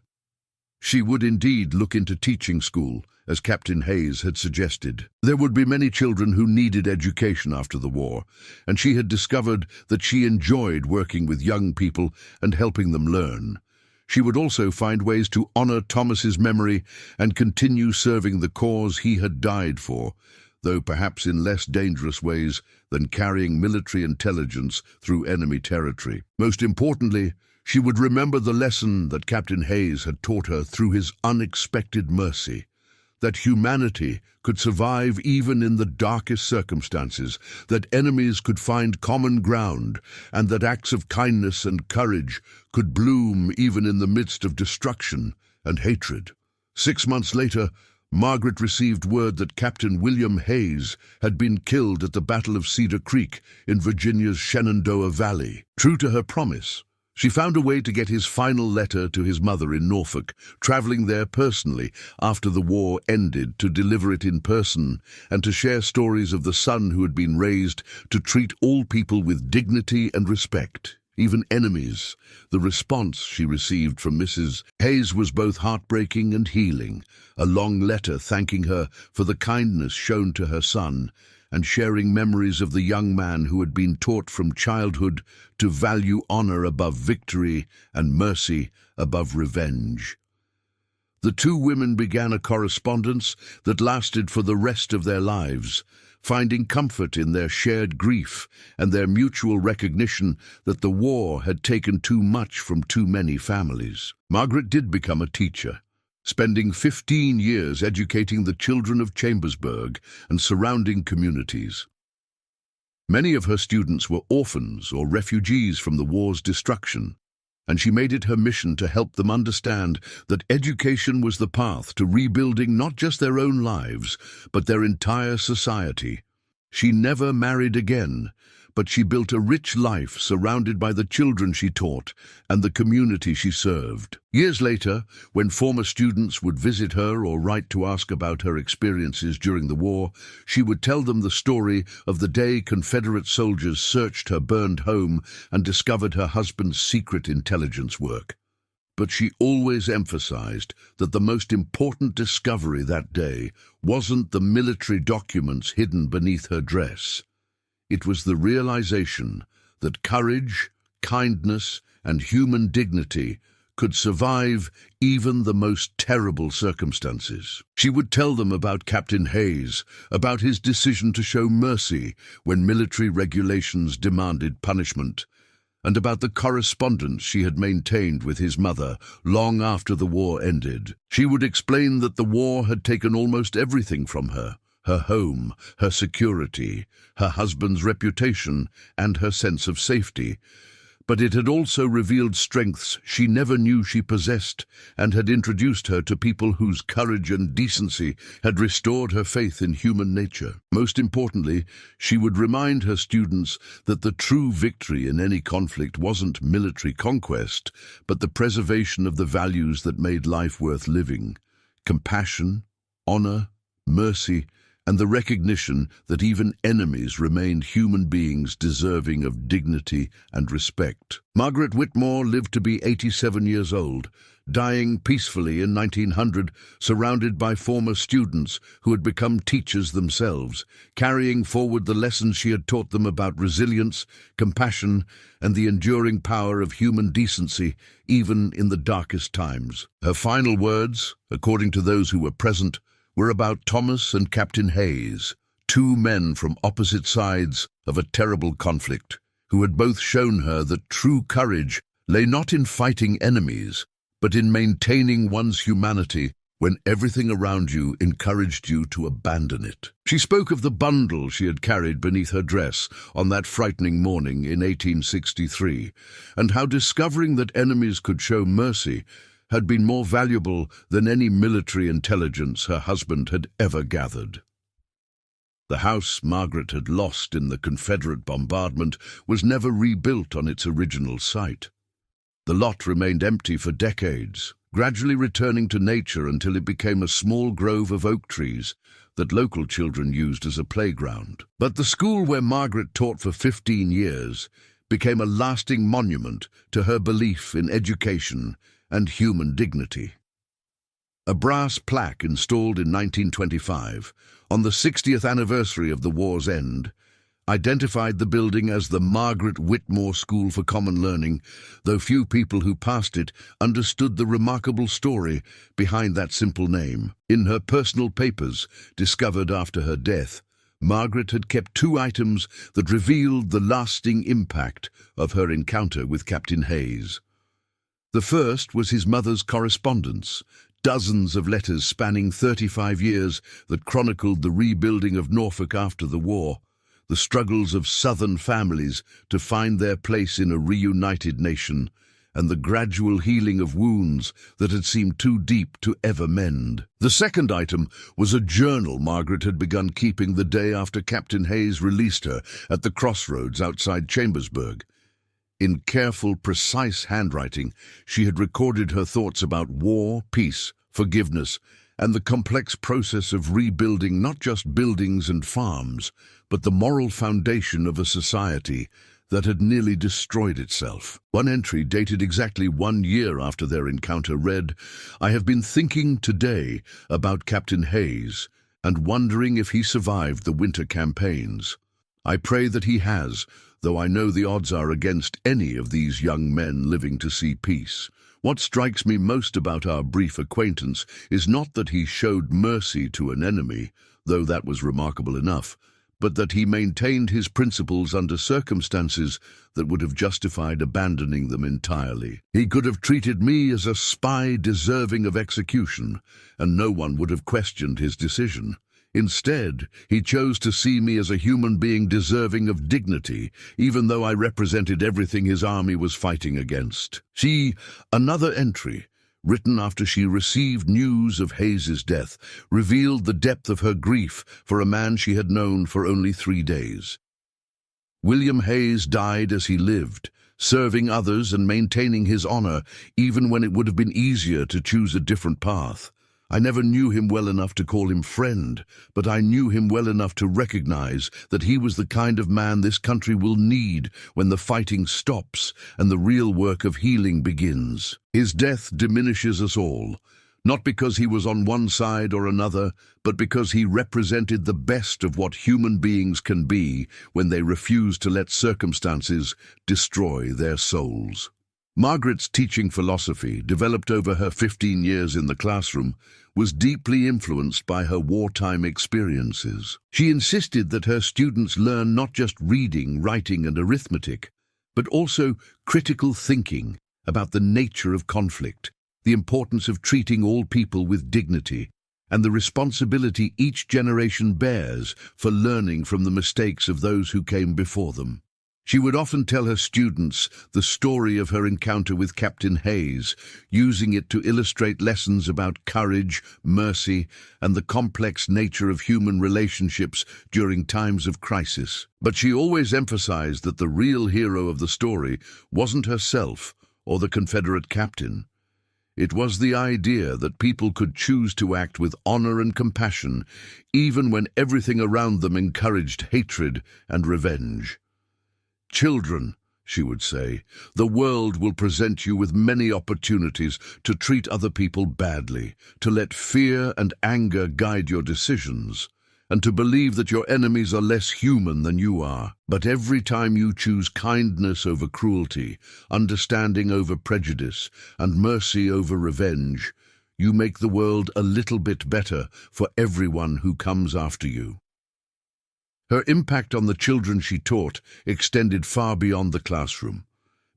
She would indeed look into teaching school, as Captain Hayes had suggested. There would be many children who needed education after the war, and she had discovered that she enjoyed working with young people and helping them learn. She would also find ways to honor Thomas's memory and continue serving the cause he had died for, though perhaps in less dangerous ways than carrying military intelligence through enemy territory. Most importantly, she would remember the lesson that Captain Hayes had taught her through his unexpected mercy, that humanity could survive even in the darkest circumstances, that enemies could find common ground, and that acts of kindness and courage could bloom even in the midst of destruction and hatred. 6 months later, Margaret received word that Captain William Hayes had been killed at the Battle of Cedar Creek in Virginia's Shenandoah Valley. True to her promise, she found a way to get his final letter to his mother in Norfolk, traveling there personally after the war ended to deliver it in person and to share stories of the son who had been raised to treat all people with dignity and respect, even enemies. The response she received from Mrs. Hayes was both heartbreaking and healing, a long letter thanking her for the kindness shown to her son and sharing memories of the young man who had been taught from childhood to value honor above victory and mercy above revenge. The 2 women began a correspondence that lasted for the rest of their lives, finding comfort in their shared grief and their mutual recognition that the war had taken too much from too many families. Margaret did become a teacher, spending 15 years educating the children of Chambersburg and surrounding communities. Many of her students were orphans or refugees from the war's destruction, and she made it her mission to help them understand that education was the path to rebuilding not just their own lives, but their entire society. She never married again, but she built a rich life surrounded by the children she taught and the community she served. Years later, when former students would visit her or write to ask about her experiences during the war, she would tell them the story of the day Confederate soldiers searched her burned home and discovered her husband's secret intelligence work. But she always emphasized that the most important discovery that day wasn't the military documents hidden beneath her dress. It was the realization that courage, kindness, and human dignity could survive even the most terrible circumstances. She would tell them about Captain Hayes, about his decision to show mercy when military regulations demanded punishment, and about the correspondence she had maintained with his mother long after the war ended. She would explain that the war had taken almost everything from her: her home, her security, her husband's reputation, and her sense of safety. But it had also revealed strengths she never knew she possessed and had introduced her to people whose courage and decency had restored her faith in human nature. Most importantly, she would remind her students that the true victory in any conflict wasn't military conquest, but the preservation of the values that made life worth living: compassion, honor, mercy, and the recognition that even enemies remained human beings deserving of dignity and respect. Margaret Whitmore lived to be 87 years old, dying peacefully in 1900, surrounded by former students who had become teachers themselves, carrying forward the lessons she had taught them about resilience, compassion, and the enduring power of human decency, even in the darkest times. Her final words, according to those who were present, were about Thomas and Captain Hayes, 2 men from opposite sides of a terrible conflict, who had both shown her that true courage lay not in fighting enemies, but in maintaining one's humanity when everything around you encouraged you to abandon it. She spoke of the bundle she had carried beneath her dress on that frightening morning in 1863, and how discovering that enemies could show mercy had been more valuable than any military intelligence her husband had ever gathered. The house Margaret had lost in the Confederate bombardment was never rebuilt on its original site. The lot remained empty for decades, gradually returning to nature until it became a small grove of oak trees that local children used as a playground. But the school where Margaret taught for 15 years became a lasting monument to her belief in education and human dignity. A brass plaque installed in 1925, on the 60th anniversary of the war's end, identified the building as the Margaret Whitmore School for Common Learning, though few people who passed it understood the remarkable story behind that simple name. In her personal papers, discovered after her death, Margaret had kept 2 items that revealed the lasting impact of her encounter with Captain Hayes. The first was his mother's correspondence, dozens of letters spanning 35 years that chronicled the rebuilding of Norfolk after the war, the struggles of Southern families to find their place in a reunited nation, and the gradual healing of wounds that had seemed too deep to ever mend. The second item was a journal Margaret had begun keeping the day after Captain Hayes released her at the crossroads outside Chambersburg. In careful, precise handwriting, she had recorded her thoughts about war, peace, forgiveness, and the complex process of rebuilding not just buildings and farms, but the moral foundation of a society that had nearly destroyed itself. One entry, dated exactly 1 year after their encounter, read, "I have been thinking today about Captain Hayes and wondering if he survived the winter campaigns. I pray that he has, though I know the odds are against any of these young men living to see peace. What strikes me most about our brief acquaintance is not that he showed mercy to an enemy, though that was remarkable enough, but that he maintained his principles under circumstances that would have justified abandoning them entirely. He could have treated me as a spy deserving of execution, and no one would have questioned his decision. Instead, he chose to see me as a human being deserving of dignity, even though I represented everything his army was fighting against." Another entry, written after she received news of Hayes's death, revealed the depth of her grief for a man she had known for only 3 days. William Hayes died as he lived, serving others and maintaining his honor, even when it would have been easier to choose a different path. I never knew him well enough to call him friend, but I knew him well enough to recognize that he was the kind of man this country will need when the fighting stops and the real work of healing begins. His death diminishes us all, not because he was on one side or another, but because he represented the best of what human beings can be when they refuse to let circumstances destroy their souls. Margaret's teaching philosophy, developed over her 15 years in the classroom, was deeply influenced by her wartime experiences. She insisted that her students learn not just reading, writing, and arithmetic, but also critical thinking about the nature of conflict, the importance of treating all people with dignity, and the responsibility each generation bears for learning from the mistakes of those who came before them. She would often tell her students the story of her encounter with Captain Hayes, using it to illustrate lessons about courage, mercy, and the complex nature of human relationships during times of crisis. But she always emphasized that the real hero of the story wasn't herself or the Confederate captain. It was the idea that people could choose to act with honor and compassion, even when everything around them encouraged hatred and revenge. "Children," she would say, "the world will present you with many opportunities to treat other people badly, to let fear and anger guide your decisions, and to believe that your enemies are less human than you are. But every time you choose kindness over cruelty, understanding over prejudice, and mercy over revenge, you make the world a little bit better for everyone who comes after you." Her impact on the children she taught extended far beyond the classroom.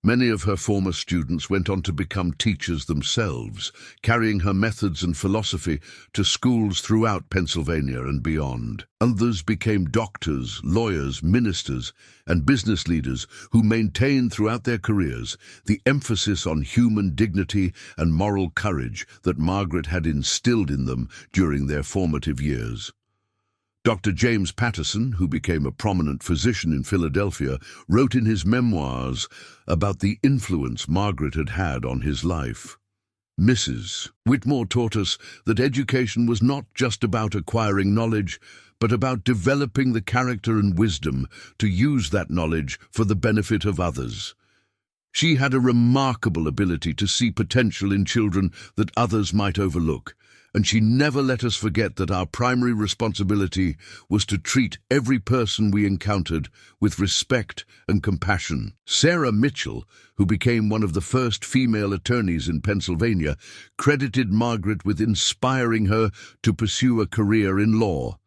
Many of her former students went on to become teachers themselves, carrying her methods and philosophy to schools throughout Pennsylvania and beyond. Others became doctors, lawyers, ministers, and business leaders who maintained throughout their careers the emphasis on human dignity and moral courage that Margaret had instilled in them during their formative years. Dr. James Patterson, who became a prominent physician in Philadelphia, wrote in his memoirs about the influence Margaret had had on his life. Mrs. Whitmore taught us that education was not just about acquiring knowledge, but about developing the character and wisdom to use that knowledge for the benefit of others. She had a remarkable ability to see potential in children that others might overlook, and she never let us forget that our primary responsibility was to treat every person we encountered with respect and compassion. Sarah Mitchell, who became one of the first female attorneys in Pennsylvania, credited Margaret with inspiring her to pursue a career in law.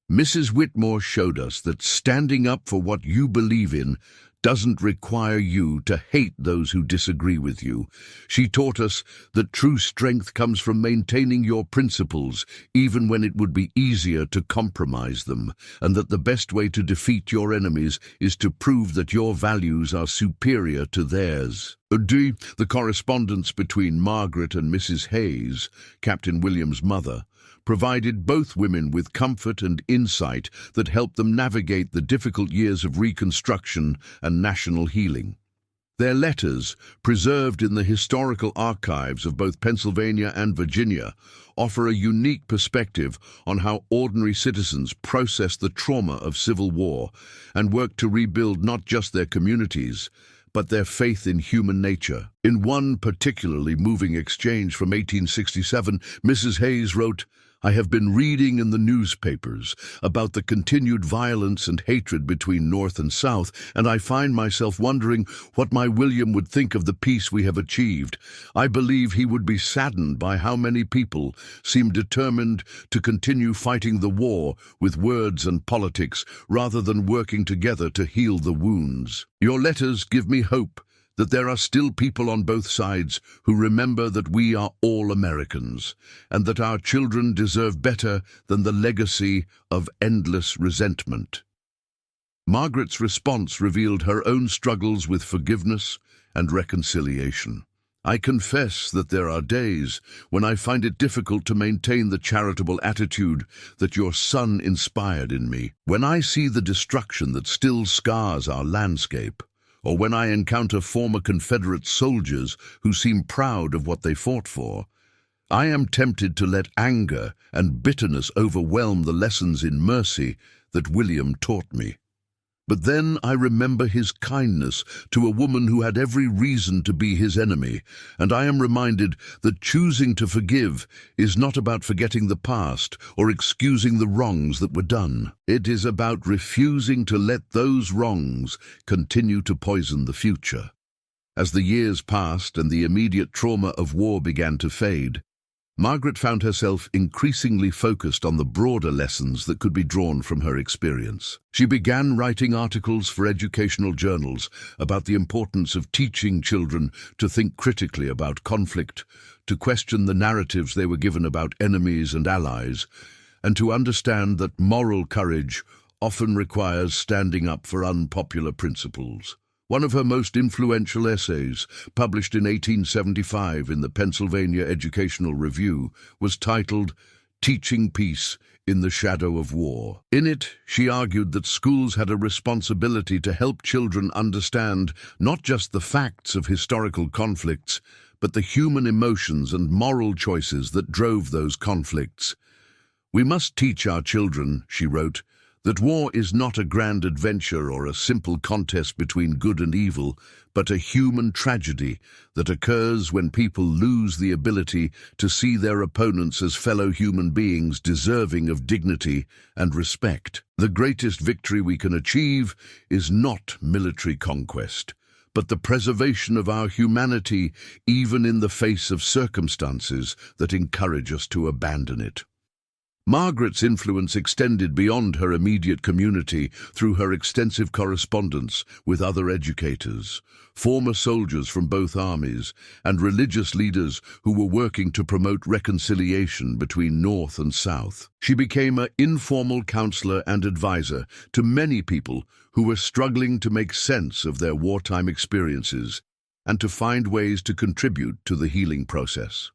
Mrs. Whitmore showed us that standing up for what you believe in doesn't require you to hate those who disagree with you. She taught us that true strength comes from maintaining your principles, even when it would be easier to compromise them, and that the best way to defeat your enemies is to prove that your values are superior to theirs. The correspondence between Margaret and Mrs. Hayes, Captain William's mother, provided both women with comfort and insight that helped them navigate the difficult years of Reconstruction and national healing. Their letters, preserved in the historical archives of both Pennsylvania and Virginia, offer a unique perspective on how ordinary citizens processed the trauma of civil war and worked to rebuild not just their communities, but their faith in human nature. In one particularly moving exchange from 1867, Mrs. Hayes wrote, "I have been reading in the newspapers about the continued violence and hatred between North and South, and I find myself wondering what my William would think of the peace we have achieved. I believe he would be saddened by how many people seem determined to continue fighting the war with words and politics rather than working together to heal the wounds. Your letters give me hope that there are still people on both sides who remember that we are all Americans, and that our children deserve better than the legacy of endless resentment." Margaret's response revealed her own struggles with forgiveness and reconciliation. "I confess that there are days when I find it difficult to maintain the charitable attitude that your son inspired in me. When I see the destruction that still scars our landscape, or when I encounter former Confederate soldiers who seem proud of what they fought for, I am tempted to let anger and bitterness overwhelm the lessons in mercy that William taught me. But then I remember his kindness to a woman who had every reason to be his enemy, and I am reminded that choosing to forgive is not about forgetting the past or excusing the wrongs that were done. It is about refusing to let those wrongs continue to poison the future." As the years passed and the immediate trauma of war began to fade, Margaret found herself increasingly focused on the broader lessons that could be drawn from her experience. She began writing articles for educational journals about the importance of teaching children to think critically about conflict, to question the narratives they were given about enemies and allies, and to understand that moral courage often requires standing up for unpopular principles. One of her most influential essays, published in 1875 in the Pennsylvania Educational Review, was titled "Teaching Peace in the Shadow of War." In it, she argued that schools had a responsibility to help children understand not just the facts of historical conflicts, but the human emotions and moral choices that drove those conflicts. "We must teach our children," she wrote, "that war is not a grand adventure or a simple contest between good and evil, but a human tragedy that occurs when people lose the ability to see their opponents as fellow human beings deserving of dignity and respect. The greatest victory we can achieve is not military conquest, but the preservation of our humanity even in the face of circumstances that encourage us to abandon it." Margaret's influence extended beyond her immediate community through her extensive correspondence with other educators, former soldiers from both armies, and religious leaders who were working to promote reconciliation between North and South. She became an informal counselor and advisor to many people who were struggling to make sense of their wartime experiences and to find ways to contribute to the healing process.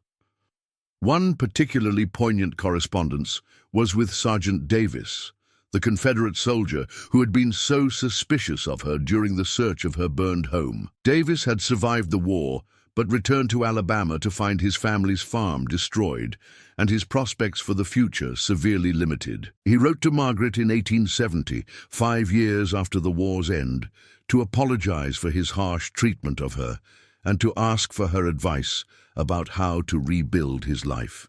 One particularly poignant correspondence was with Sergeant Davis, the Confederate soldier who had been so suspicious of her during the search of her burned home. Davis had survived the war, but returned to Alabama to find his family's farm destroyed and his prospects for the future severely limited. He wrote to Margaret in 1870, 5 years after the war's end, to apologize for his harsh treatment of her and to ask for her advice about how to rebuild his life.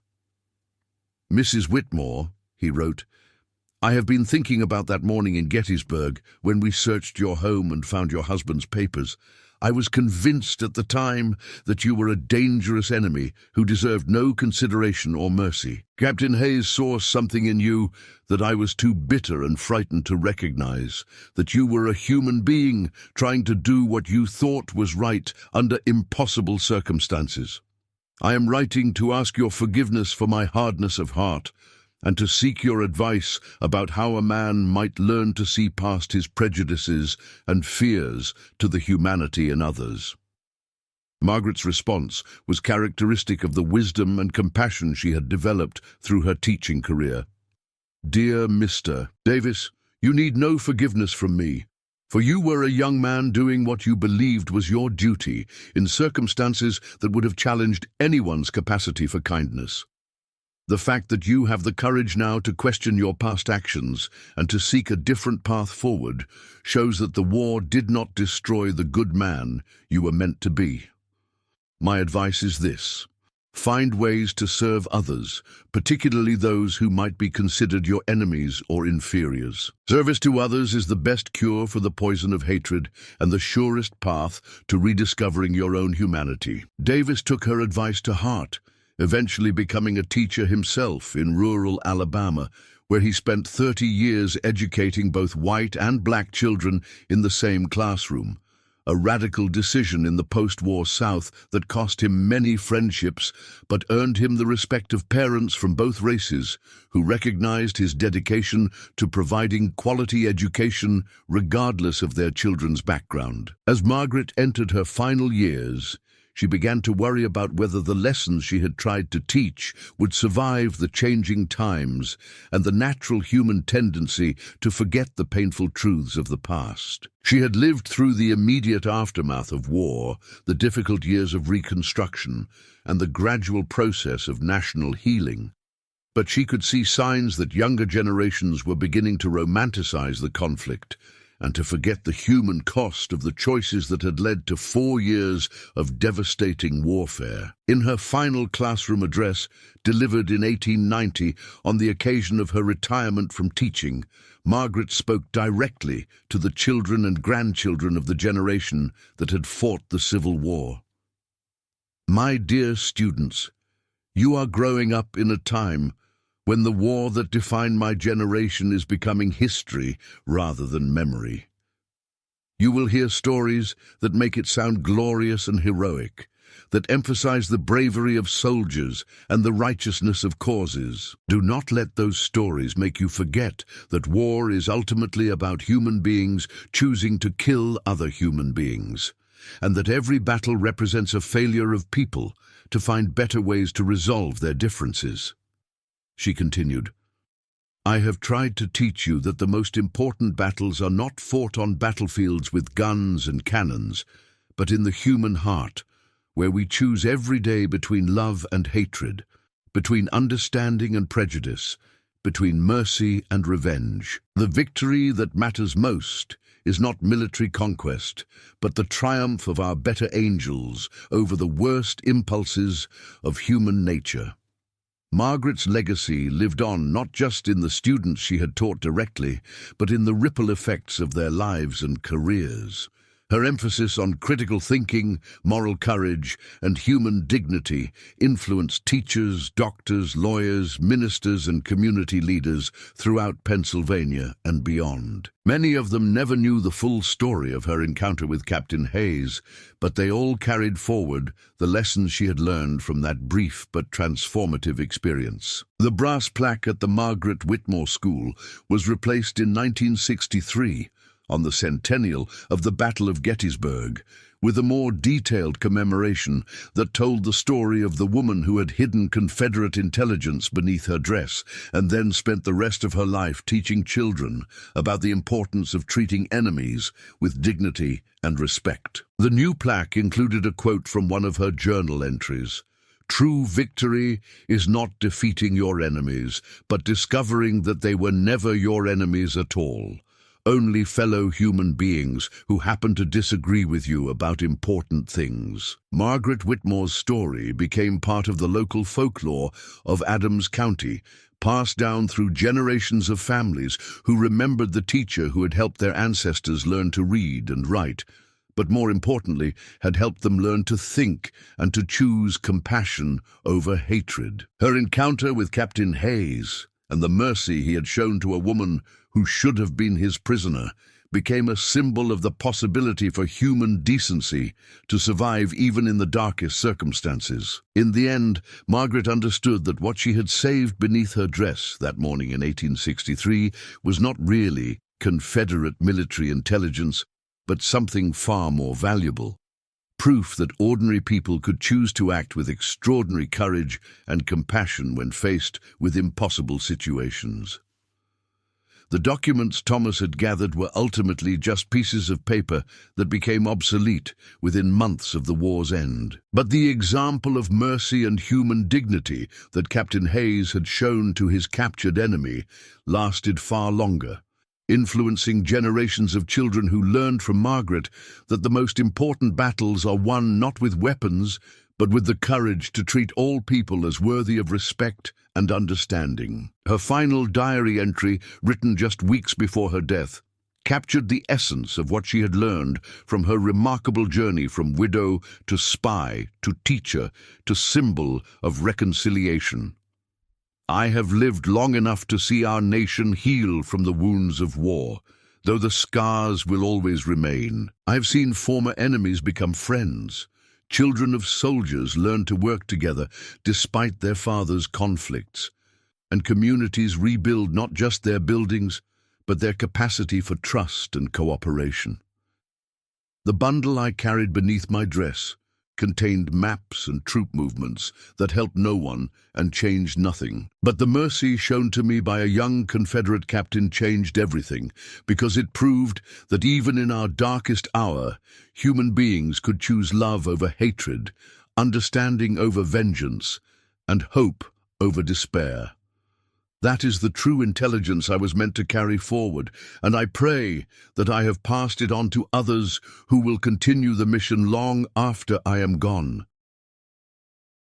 "Mrs. Whitmore," he wrote, "I have been thinking about that morning in Gettysburg when we searched your home and found your husband's papers. I was convinced at the time that you were a dangerous enemy who deserved no consideration or mercy. Captain Hayes saw something in you that I was too bitter and frightened to recognize, that you were a human being trying to do what you thought was right under impossible circumstances. I am writing to ask your forgiveness for my hardness of heart, and to seek your advice about how a man might learn to see past his prejudices and fears to the humanity in others." Margaret's response was characteristic of the wisdom and compassion she had developed through her teaching career. "Dear Mr. Davis, you need no forgiveness from me, for you were a young man doing what you believed was your duty in circumstances that would have challenged anyone's capacity for kindness. The fact that you have the courage now to question your past actions and to seek a different path forward shows that the war did not destroy the good man you were meant to be. My advice is this: find ways to serve others, particularly those who might be considered your enemies or inferiors. Service to others is the best cure for the poison of hatred and the surest path to rediscovering your own humanity." Davis took her advice to heart, eventually becoming a teacher himself in rural Alabama, where he spent 30 years educating both white and black children in the same classroom, a radical decision in the post-war South that cost him many friendships but earned him the respect of parents from both races who recognized his dedication to providing quality education regardless of their children's background. As Margaret entered her final years, she began to worry about whether the lessons she had tried to teach would survive the changing times and the natural human tendency to forget the painful truths of the past. She had lived through the immediate aftermath of war, the difficult years of Reconstruction, and the gradual process of national healing. But she could see signs that younger generations were beginning to romanticize the conflict and to forget the human cost of the choices that had led to 4 years of devastating warfare. In her final classroom address, delivered in 1890 on the occasion of her retirement from teaching, Margaret spoke directly to the children and grandchildren of the generation that had fought the Civil War. "My dear students, you are growing up in a time when the war that defined my generation is becoming history rather than memory. You will hear stories that make it sound glorious and heroic, that emphasize the bravery of soldiers and the righteousness of causes. Do not let those stories make you forget that war is ultimately about human beings choosing to kill other human beings, and that every battle represents a failure of people to find better ways to resolve their differences." She continued, "I have tried to teach you that the most important battles are not fought on battlefields with guns and cannons, but in the human heart, where we choose every day between love and hatred, between understanding and prejudice, between mercy and revenge. The victory that matters most is not military conquest, but the triumph of our better angels over the worst impulses of human nature." Margaret's legacy lived on not just in the students she had taught directly, but in the ripple effects of their lives and careers. Her emphasis on critical thinking, moral courage, and human dignity influenced teachers, doctors, lawyers, ministers, and community leaders throughout Pennsylvania and beyond. Many of them never knew the full story of her encounter with Captain Hayes, but they all carried forward the lessons she had learned from that brief but transformative experience. The brass plaque at the Margaret Whitmore School was replaced in 1963, on the centennial of the Battle of Gettysburg, with a more detailed commemoration that told the story of the woman who had hidden Confederate intelligence beneath her dress and then spent the rest of her life teaching children about the importance of treating enemies with dignity and respect. The new plaque included a quote from one of her journal entries: "True victory is not defeating your enemies, but discovering that they were never your enemies at all. Only fellow human beings who happen to disagree with you about important things." Margaret Whitmore's story became part of the local folklore of Adams County, passed down through generations of families who remembered the teacher who had helped their ancestors learn to read and write, but more importantly, had helped them learn to think and to choose compassion over hatred. Her encounter with Captain Hayes and the mercy he had shown to a woman who should have been his prisoner became a symbol of the possibility for human decency to survive even in the darkest circumstances. In the end, Margaret understood that what she had saved beneath her dress that morning in 1863 was not really Confederate military intelligence, but something far more valuable: proof that ordinary people could choose to act with extraordinary courage and compassion when faced with impossible situations. The documents Thomas had gathered were ultimately just pieces of paper that became obsolete within months of the war's end. But the example of mercy and human dignity that Captain Hayes had shown to his captured enemy lasted far longer, influencing generations of children who learned from Margaret that the most important battles are won not with weapons, but with the courage to treat all people as worthy of respect and understanding. Her final diary entry, written just weeks before her death, captured the essence of what she had learned from her remarkable journey from widow to spy to teacher to symbol of reconciliation. "I have lived long enough to see our nation heal from the wounds of war, though the scars will always remain. I have seen former enemies become friends. Children of soldiers learn to work together despite their fathers' conflicts, and communities rebuild not just their buildings, but their capacity for trust and cooperation." The bundle I carried beneath my dress contained maps and troop movements that helped no one and changed nothing. But the mercy shown to me by a young Confederate captain changed everything, because it proved that even in our darkest hour, human beings could choose love over hatred, understanding over vengeance, and hope over despair. That is the true intelligence I was meant to carry forward, and I pray that I have passed it on to others who will continue the mission long after I am gone.